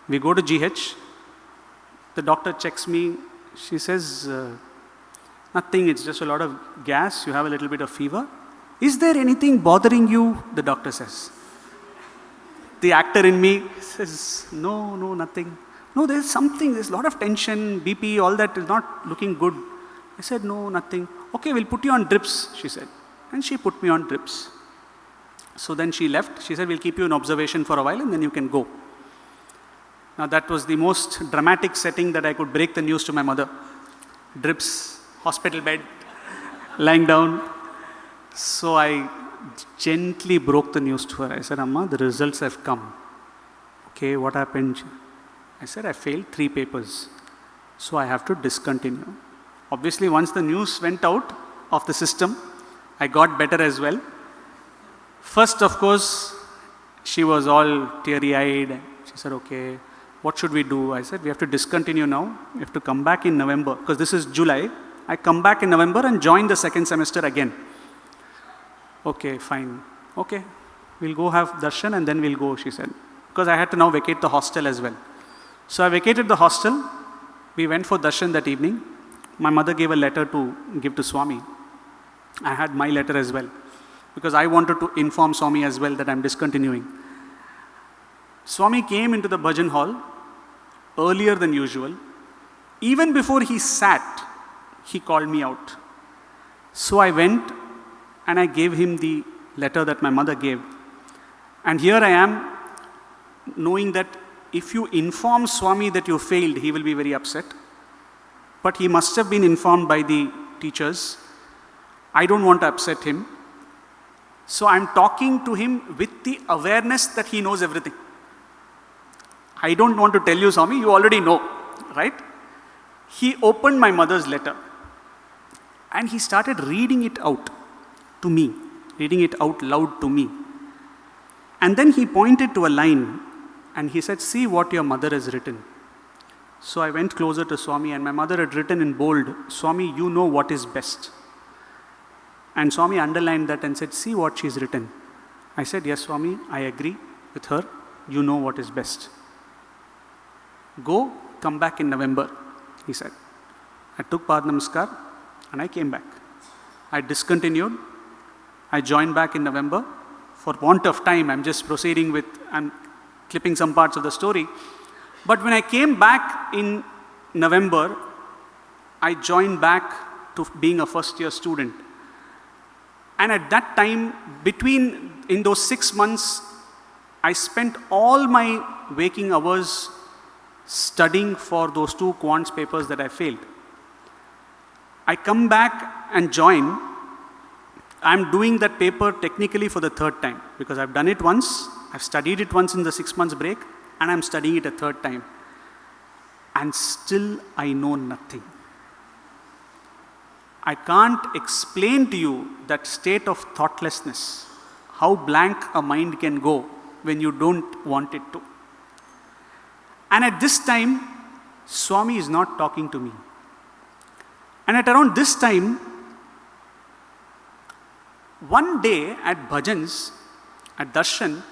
We go to GH. The doctor checks me. She says, nothing, it's just a lot of gas. You have a little bit of fever. Is there anything bothering you? The doctor says. The actor in me says, no, nothing. No, there's something, there's a lot of tension, BP, all that is not looking good. I said, no, nothing. Okay, we'll put you on drips, she said. And she put me on drips. So then she left. She said, we'll keep you in observation for a while and then you can go. Now that was the most dramatic setting that I could break the news to my mother. Drips, hospital bed, lying down. So I gently broke the news to her. I said, Amma, the results have come. Okay, what happened? I said, I failed 3 papers. So I have to discontinue. Obviously, once the news went out of the system, I got better as well. First, of course, she was all teary-eyed. She said, okay, what should we do? I said, we have to discontinue now. We have to come back in November, because this is July. I come back in November and join the second semester again. Okay, fine. Okay, we'll go have darshan and then we'll go, she said. Because I had to now vacate the hostel as well. So I vacated the hostel. We went for darshan that evening. My mother gave a letter to give to Swami. I had my letter as well, because I wanted to inform Swami as well that I'm discontinuing. Swami came into the bhajan hall earlier than usual. Even before he sat, he called me out. So I went and I gave him the letter that my mother gave. And here I am, knowing that if you inform Swami that you failed, he will be very upset. But he must have been informed by the teachers. I don't want to upset him. So I'm talking to him with the awareness that he knows everything. I don't want to tell you, Swami, you already know, right? He opened my mother's letter and he started reading it out to me, reading it out loud to me. And then he pointed to a line and he said, see what your mother has written. So I went closer to Swami and my mother had written in bold, Swami, you know what is best. And Swami underlined that and said, see what she's written. I said, yes, Swami, I agree with her. You know what is best. Go, come back in November, he said. I took Pad Namaskar and I came back. I discontinued. I joined back in November. For want of time, I'm just proceeding with, I'm clipping some parts of the story. But when I came back in November, I joined back to being a first-year student. And at that time, in those 6 months, I spent all my waking hours studying for those 2 quants papers that I failed. I come back and join. I'm doing that paper technically for the 3rd time because I've done it once, I've studied it once in the 6 months break, and I'm studying it a 3rd time. And still I know nothing. I can't explain to you that state of thoughtlessness, how blank a mind can go when you don't want it to. And at this time, Swami is not talking to me. And at around this time, one day at Bhajans, at Darshan,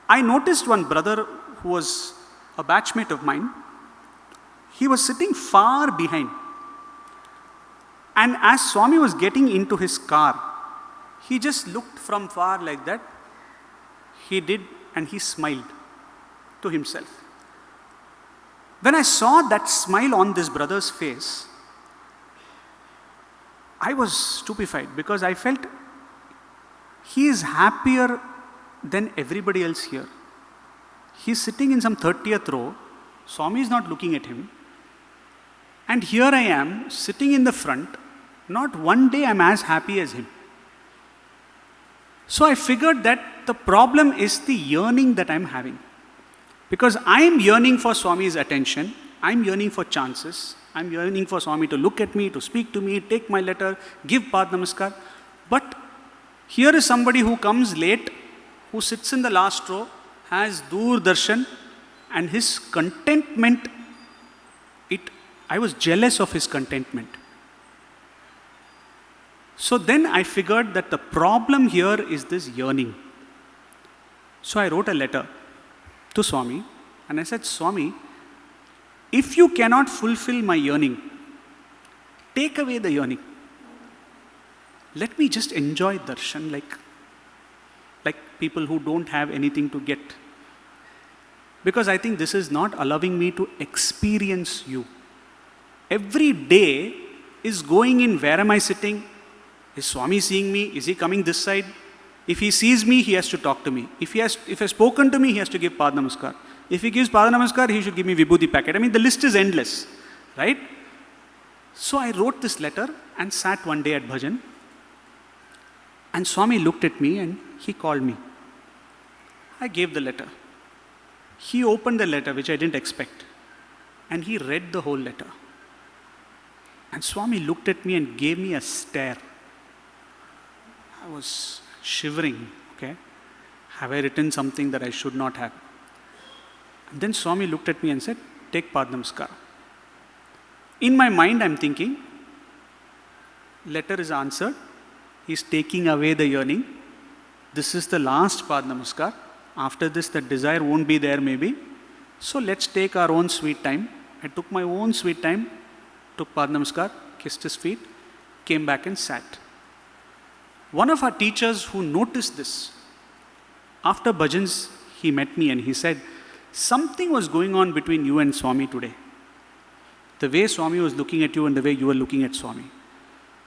I noticed one brother who was a batchmate of mine. He was sitting far behind. And as Swami was getting into his car, he just looked from far like that. He did, and he smiled to himself. When I saw that smile on this brother's face, I was stupefied because I felt he is happier than everybody else here. He's sitting in some 30th row. Swami is not looking at him. And here I am sitting in the front. Not one day I'm as happy as him. So I figured that the problem is the yearning that I'm having. Because I'm yearning for Swami's attention. I'm yearning for chances. I'm yearning for Swami to look at me, to speak to me, take my letter, give Pad Namaskar. But here is somebody who comes late, who sits in the last row, has Dur Darshan, and his contentment, I was jealous of his contentment. So then I figured that the problem here is this yearning. So I wrote a letter to Swami, and I said, Swami, if you cannot fulfill my yearning, take away the yearning. Let me just enjoy darshan like people who don't have anything to get. Because I think this is not allowing me to experience you. Every day is going in, where am I sitting? Is Swami seeing me? Is he coming this side? If he sees me, he has to talk to me. If he has spoken to me, he has to give Pad Namaskar. If he gives Pad Namaskar, he should give me Vibhuti packet. I mean, the list is endless, right? So I wrote this letter and sat one day at Bhajan. And Swami looked at me and he called me. I gave the letter. He opened the letter, which I didn't expect. And he read the whole letter. And Swami looked at me and gave me a stare. I was shivering, okay? Have I written something that I should not have? And then Swami looked at me and said, take Pad Namaskar. In my mind, I'm thinking, letter is answered. He's taking away the yearning. This is the last Pad Namaskar. After this, the desire won't be there maybe. So let's take our own sweet time. I took my own sweet time, took Pad Namaskar, kissed his feet, came back and sat. One of our teachers who noticed this, after Bhajans, he met me and he said, something was going on between you and Swami today. The way Swami was looking at you and the way you were looking at Swami.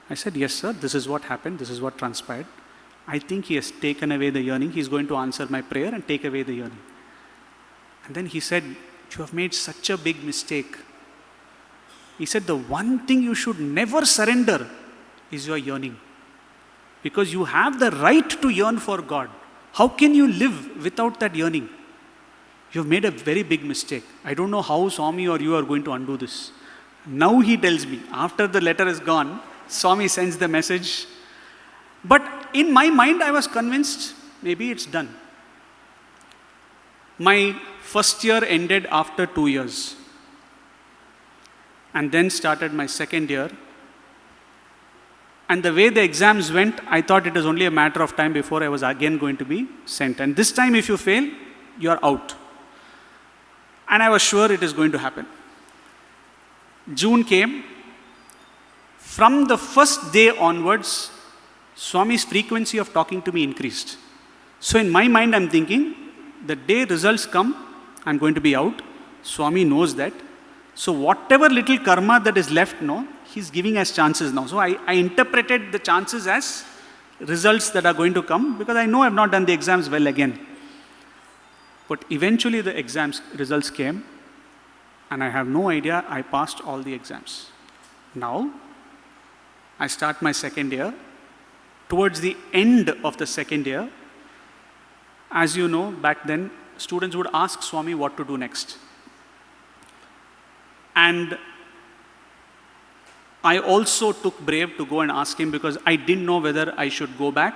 I said, yes, sir, this is what happened, this is what transpired. I think he has taken away the yearning. He's going to answer my prayer and take away the yearning. And then he said, you have made such a big mistake. He said, the one thing you should never surrender is your yearning. Because you have the right to yearn for God. How can you live without that yearning? You've made a very big mistake. I don't know how Swami or you are going to undo this. Now he tells me, after the letter is gone, Swami sends the message. But in my mind, I was convinced, maybe it's done. My first year ended after 2 years. And then started my second year. And the way the exams went, I thought it was only a matter of time before I was again going to be sent. And this time, if you fail, you are out. And I was sure it is going to happen. June came. From the first day onwards, Swami's frequency of talking to me increased. So in my mind, I'm thinking, the day results come, I'm going to be out. Swami knows that. So whatever little karma that is left now, he's giving us chances now. So I interpreted the chances as results that are going to come because I know I've not done the exams well again. But eventually the exams results came And I have no idea, I passed all the exams. Now, I start my second year. Towards the end of the second year, as you know, back then, students would ask Swami what to do next. And I also took brave to go and ask him because I didn't know whether I should go back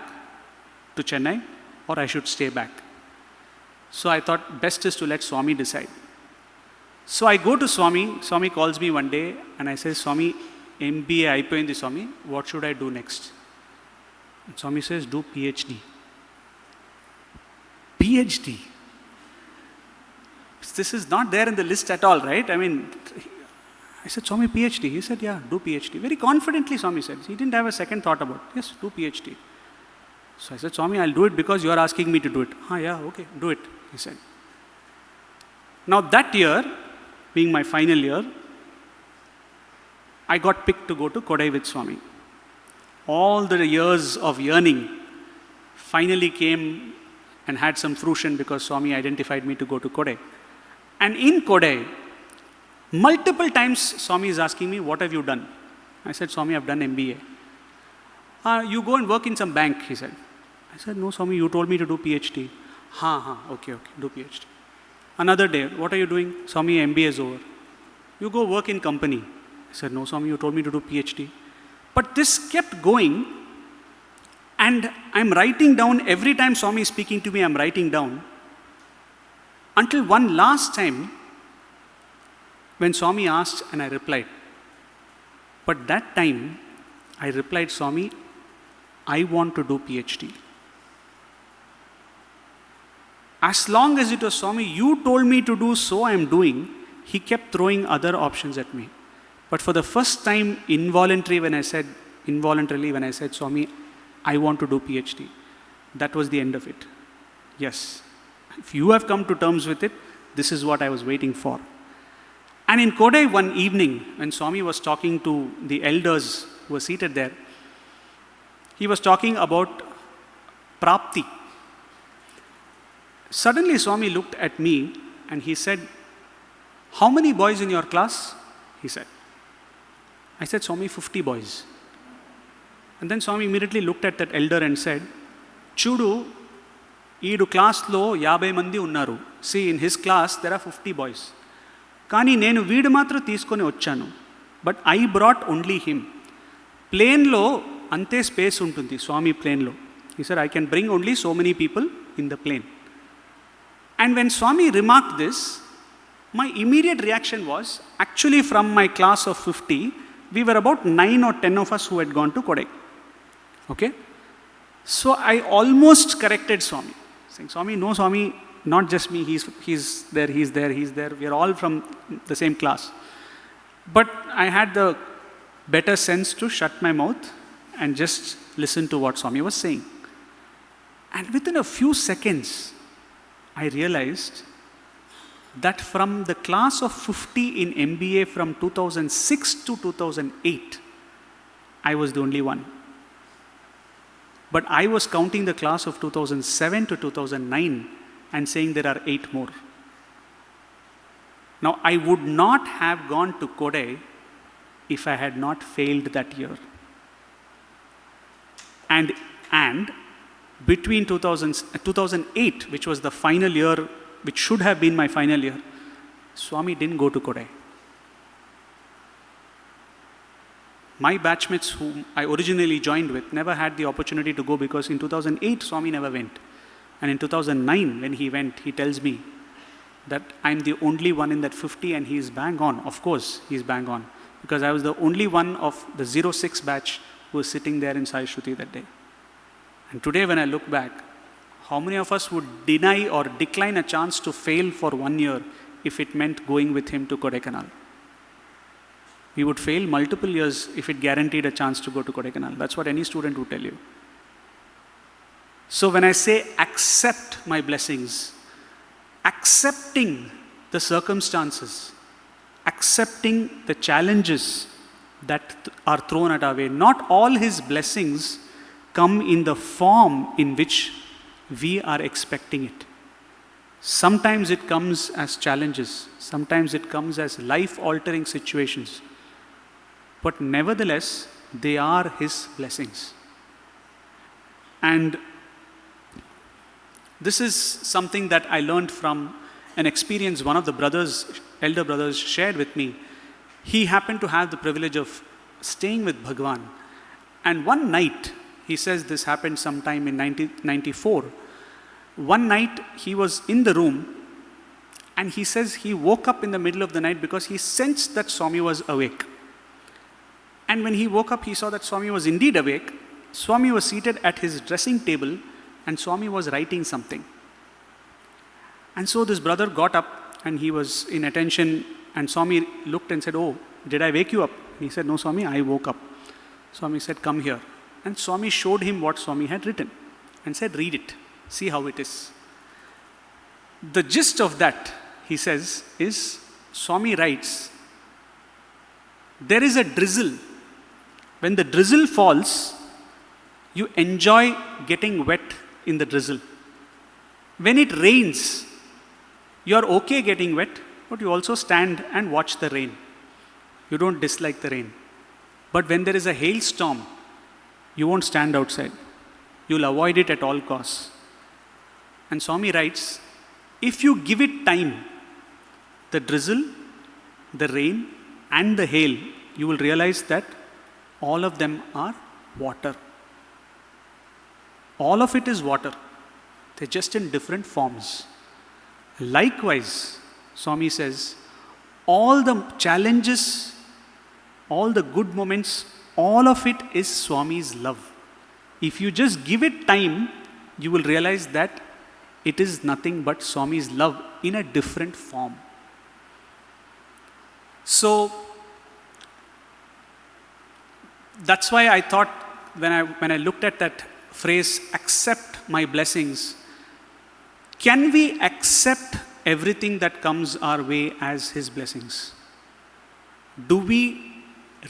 to Chennai or I should stay back. So I thought best is to let Swami decide. So I go to Swami. Swami calls me one day and I say, Swami, MBA అయిపోయింది Swami, what should I do next? And Swami says, do Ph.D. Ph.D. This is not there in the list at all, right? I mean, I said, Swami, Ph.D. He said, yeah, do Ph.D. Very confidently, Swami said. He didn't have a second thought about it. Yes, do Ph.D. So I said, Swami, I'll do it because you are asking me to do it. Yeah, okay, do it, he said. Now that year, being my final year, I got picked to go to Kodai with Swami. All the years of yearning finally came and had some fruition because Swami identified me to go to Kodai. And in Kodai, multiple times Swami is asking me, what have you done? I said, Swami, I've done MBA. You go and work in some bank, he said. I said, no, Swami, you told me to do PhD. Okay, do PhD. Another day, what are you doing? Swami, MBA is over. You go work in company. I said, no, Swami, you told me to do PhD. But this kept going, and I'm writing down, every time Swami is speaking to me, I'm writing down, until one last time, when Swami asked and I replied. But that time, I replied, Swami, I want to do PhD. As long as it was, Swami, you told me to do, so I am doing, he kept throwing other options at me. But for the first time, involuntarily when I said, Swami, I want to do PhD, that was the end of it. Yes, if you have come to terms with it, this is what I was waiting for. And in Kodai one evening, when Swami was talking to the elders who were seated there, he was talking about Prapti. Suddenly Swami looked at me and he said, how many boys in your class? He said. I said, Swami, 50 boys. And then Swami immediately looked at that elder and said, Chudu, ఈడు క్లాస్లో 50 మంది ఉన్నారు. See, in his class, there are 50 boys. కానీ నేను వీడు మాత్రం తీసుకొని వచ్చాను. But I brought only him. ప్లేన్లో అంతే స్పేస్ ఉంటుంది, స్వామి ప్లేన్లో. He said, I can bring only so many people in the plane. And when Swami remarked this, my immediate reaction was, actually from my class of 50, we were about 9 or 10 of us who had gone to Kodai. Okay? So I almost corrected Swami, saying, Swami, no, Swami, not just me, he's there. We are all from the same class. But I had the better sense to shut my mouth and just listen to what Swami was saying. And within a few seconds, I realized that from the class of 50 in MBA from 2006 to 2008, I was the only one. But I was counting the class of 2007 to 2009 and saying there are 8 more. Now, I would not have gone to Kodai if I had not failed that year. And between 2008, which was the final year, which should have been my final year, Swami didn't go to Kodai. My batchmates whom I originally joined with never had the opportunity to go because in 2008, Swami never went. And in 2009, when he went, he tells me that I'm the only one in that 50 and he is bang on. Of course, he is bang on. Because I was the only one of the 06 batch who was sitting there in Sai Shruti that day. And today when I look back, how many of us would deny or decline a chance to fail for 1 year if it meant going with him to Kodaikanal? We would fail multiple years if it guaranteed a chance to go to Kodaikanal. That's what any student would tell you. So when I say accept my blessings, accepting the circumstances, accepting the challenges that are thrown at our way, not all his blessings come in the form in which we are expecting it. Sometimes it comes as challenges. Sometimes it comes as life-altering situations. But nevertheless, they are His blessings. And this is something that I learned from an experience one of the brothers, elder brothers, shared with me. He happened to have the privilege of staying with Bhagawan. And one night, he says this happened sometime in 1994. One night, he was in the room, and he says he woke up in the middle of the night because he sensed that Swami was awake. And when he woke up, he saw that Swami was indeed awake. Swami was seated at his dressing table, and Swami was writing something. And so this brother got up, and he was in attention, and Swami looked and said, "Oh, did I wake you up?" He said, "No, Swami, I woke up." Swami said, "Come here." And Swami showed him what Swami had written and said, "Read it, see how it is." The gist of that, he says, is Swami writes, there is a drizzle. When the drizzle falls, you enjoy getting wet in the drizzle. When it rains, you are okay getting wet, but you also stand and watch the rain. You don't dislike the rain. But when there is a hailstorm, you won't stand outside. You'll avoid it at all costs. And Swami writes, if you give it time, the drizzle, the rain, and the hail, you will realize that all of them are water. All of it is water. They're just in different forms. Likewise, Swami says, all the challenges, all the good moments, all of it is Swami's love. If you just give it time, you will realize that it is nothing but Swami's love in a different form. So, that's why I thought when I looked at that phrase, accept my blessings, can we accept everything that comes our way as His blessings? Do we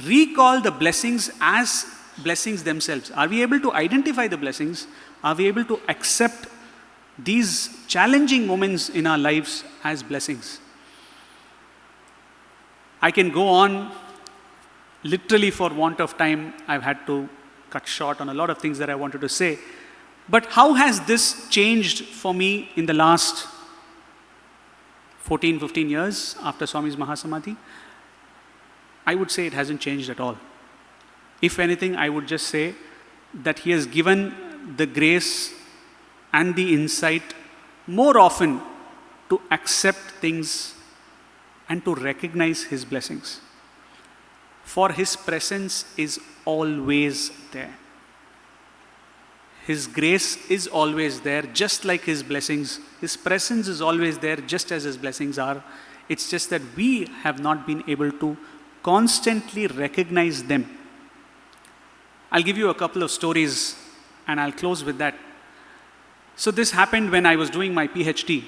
recall the blessings as blessings themselves? Are we able to identify the blessings? Are we able to accept these challenging moments in our lives as blessings? I can go on. Literally, for want of time, I've had to cut short on a lot of things that I wanted to say. But how has this changed for me in the last 14, 15 years after Swami's Mahasamadhi? I would say it hasn't changed at all. If anything, I would just say that He has given the grace and the insight more often to accept things and to recognize His blessings. For His presence is always there. His grace is always there, just like His blessings. His presence is always there, just as His blessings are. It's just that we have not been able to constantly recognize them. I'll give you a couple of stories, and I'll close with that. So this happened when I was doing my Ph.D,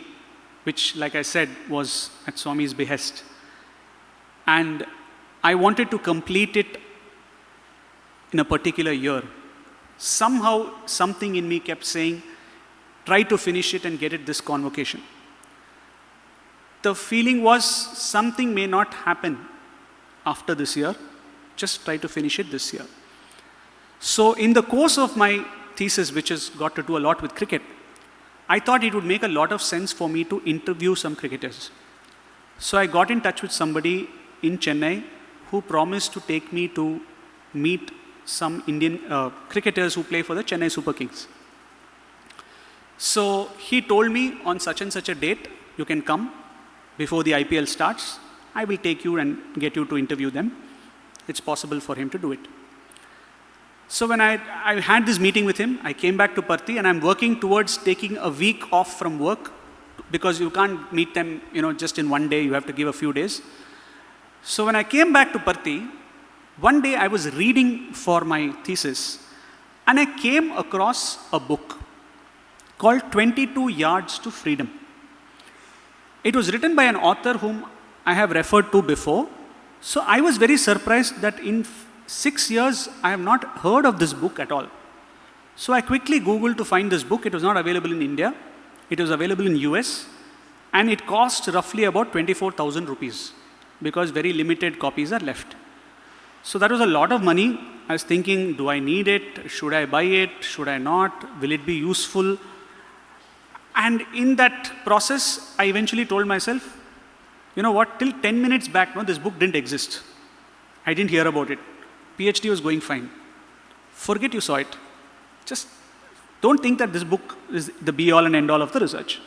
which, like I said, was at Swami's behest. And I wanted to complete it in a particular year. Somehow, something in me kept saying, try to finish it and get it this convocation. The feeling was, something may not happen after this year, just try to finish it this year. So in the course of my thesis, which has got to do a lot with cricket, I thought it would make a lot of sense for me to interview some cricketers. So I got in touch with somebody in Chennai who promised to take me to meet some Indian cricketers who play for the Chennai Super Kings. So he told me, on such and such a date, you can come before the IPL starts. I will take you and get you to interview them. It's possible for him to do it. So when I had this meeting with him, I came back to Parthi, and I'm working towards taking a week off from work, because you can't meet them, just in one day. You have to give a few days. So when I came back to Parthi, one day I was reading for my thesis, and I came across a book called 22 Yards to Freedom. It was written by an author whom I have referred to before. So I was very surprised that in 6 years, I have not heard of this book at all. So I quickly Googled to find this book. It was not available in India. It was available in US. And it cost roughly about 24,000 rupees because very limited copies are left. So that was a lot of money. I was thinking, do I need it? Should I buy it? Should I not? Will it be useful? And in that process, I eventually told myself, you know what, till 10 minutes back, no, this book didn't exist. I didn't hear about it. Ph.D. was going fine. Forget you saw it. Just don't think that this book is the be-all and end-all of the research.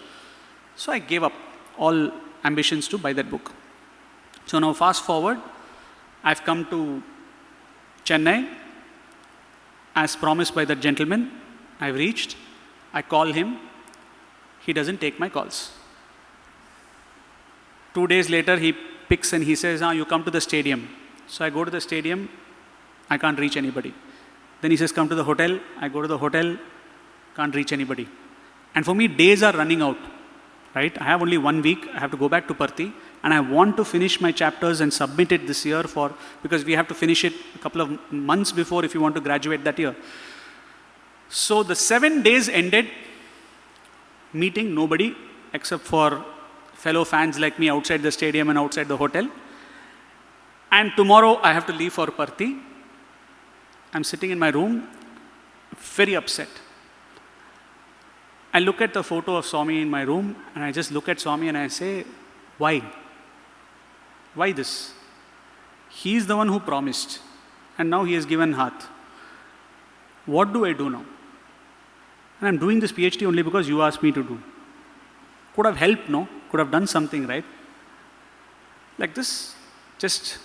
So I gave up all ambitions to buy that book. So now fast forward, I've come to Chennai. As promised by that gentleman, I've reached. I call him. He doesn't take my calls. 2 days later, he picks and he says, you come to the stadium. So I go to the stadium. I can't reach anybody. Then he says, come to the hotel. I go to the hotel. Can't reach anybody. And for me, days are running out. Right? I have only 1 week. I have to go back to Parthi. And I want to finish my chapters and submit it this year because we have to finish it a couple of months before if you want to graduate that year. So the 7 days ended, meeting nobody except for fellow fans like me outside the stadium and outside the hotel. And tomorrow I have to leave for Parthi. I'm sitting in my room, very upset. I look at the photo of Swami in my room and I just look at Swami and I say, why? Why this? He is the one who promised and now he has given heart. What do I do now? And I'm doing this PhD only because you asked me to do. Could have helped, no? Could have done something, right? Like this, just,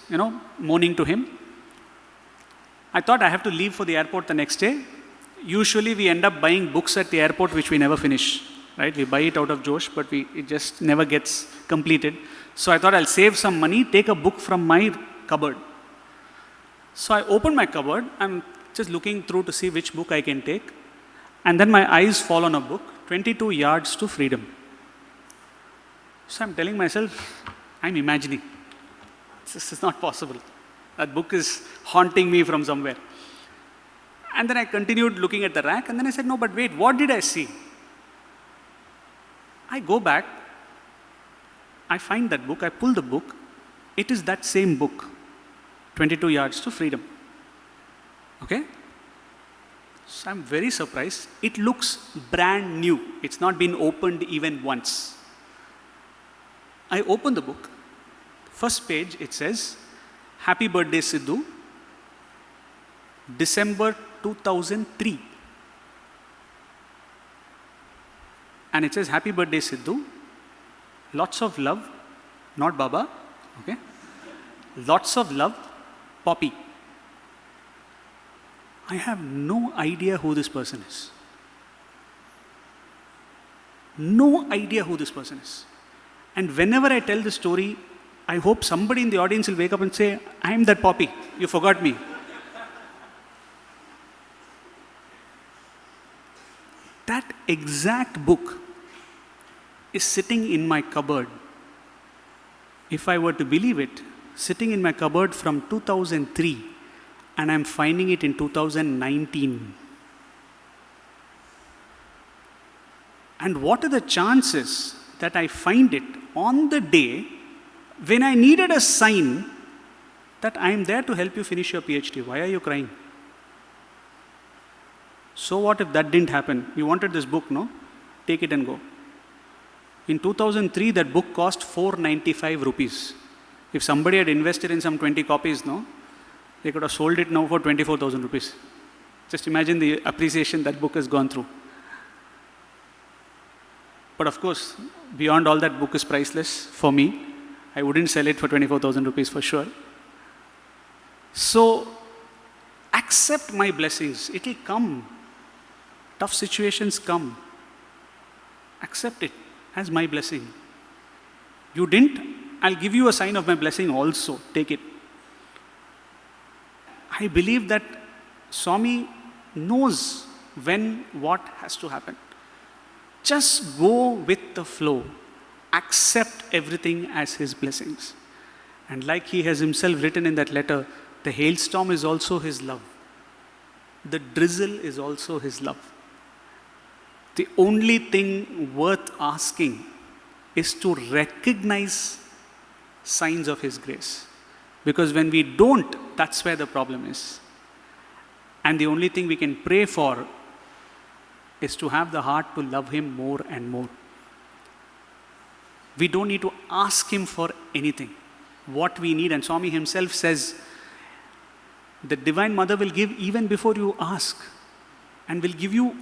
moaning to him. I thought I have to leave for the airport the next day. Usually we end up buying books at the airport which we never finish, right? We buy it out of Josh, but it just never gets completed. So I thought I'll save some money, take a book from my cupboard. So I open my cupboard, I'm just looking through to see which book I can take. And then my eyes fall on a book, 22 Yards to Freedom. So I'm telling myself, I'm imagining. This is not possible. That book is haunting me from somewhere. And then I continued looking at the rack and then I said, no, but wait, what did I see? I go back, I find that book, I pull the book. It is that same book, 22 Yards to Freedom. Okay? So I'm very surprised. It looks brand new. It's not been opened even once. I open the book. First page, it says, Happy Birthday, Sidhu, December 2003. And it says, Happy Birthday, Sidhu. Lots of love, not Baba, okay? Lots of love, Poppy. I have no idea who this person is. No idea who this person is. And whenever I tell the story, I hope somebody in the audience will wake up and say, I am that Poppy, you forgot me. That exact book is sitting in my cupboard. If I were to believe it, sitting in my cupboard from 2003, and I'm finding it in 2019. And what are the chances that I find it on the day when I needed a sign that I am there to help you finish your PhD? Why are you crying? So what if that didn't happen? You wanted this book, no? Take it and go. In 2003, that book cost 495 rupees. If somebody had invested in some 20 copies, no? They could have sold it now for 24,000 rupees. Just imagine the appreciation that book has gone through. But of course, beyond all, that book is priceless for me. I wouldn't sell it for 24,000 rupees for sure. So, accept my blessings. It will come. Tough situations come. Accept it as my blessing. You didn't? I'll give you a sign of my blessing also. Take it. I believe that Swami knows when what has to happen. Just go with the flow. Accept everything as his blessings. And like he has himself written in that letter, the hailstorm is also his love. The drizzle is also his love. The only thing worth asking is to recognize signs of His grace. Because when we don't, that's where the problem is. And the only thing we can pray for is to have the heart to love Him more and more. We don't need to ask Him for anything. What we need, and Swami himself says, the Divine Mother will give even before you ask, and will give you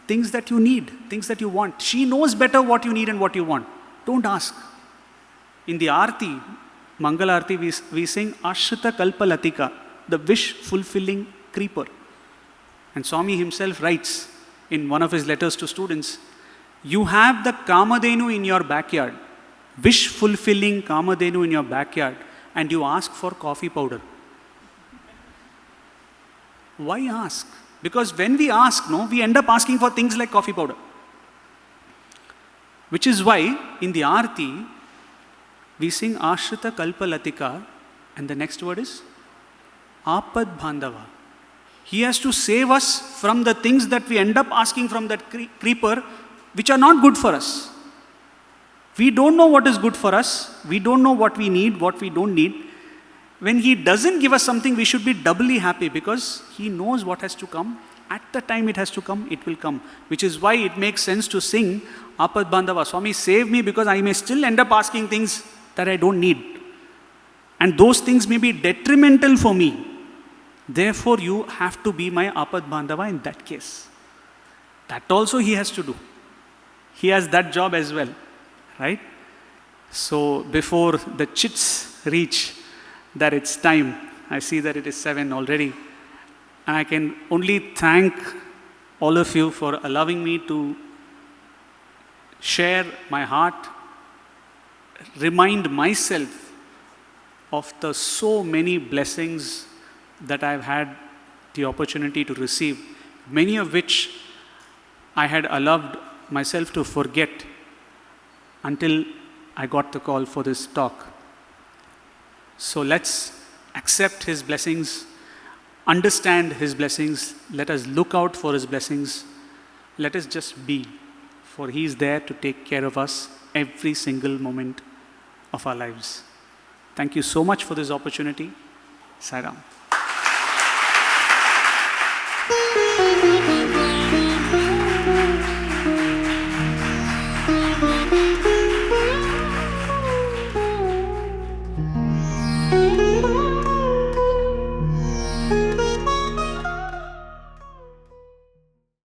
things that you need, things that you want. She knows better what you need and what you want. Don't ask. In the Aarti, Mangala Aarti, we sing Ashrita Kalpalatika, the wish-fulfilling creeper. And Swami himself writes in one of his letters to students, you have the Kamadhenu in your backyard, wish-fulfilling Kamadhenu in your backyard, and you ask for coffee powder. Why ask? Because when we ask, we end up asking for things like coffee powder. Which is why in the Aarti, we sing Ashrita Kalpalatika, and the next word is Apad Bandhava. He has to save us from the things that we end up asking from that creeper, which are not good for us. We don't know what is good for us. We don't know what we need, what we don't need. When He doesn't give us something, we should be doubly happy because He knows what has to come. At the time it has to come, it will come. Which is why it makes sense to sing Apad Bandhava. Swami, save me because I may still end up asking things that I don't need. And those things may be detrimental for me. Therefore, you have to be my Apad Bandhava in that case. That also He has to do. He has that job as well. Right? So, before the chits reach that it's time, I see that it is 7 already. And I can only thank all of you for allowing me to share my heart, remind myself of the so many blessings that I've had the opportunity to receive, many of which I had allowed myself to forget until I got the call for this talk. So let's accept His blessings, understand His blessings, let us look out for His blessings, let us just be, for He is there to take care of us every single moment of our lives. Thank you so much for this opportunity. Sai Ram.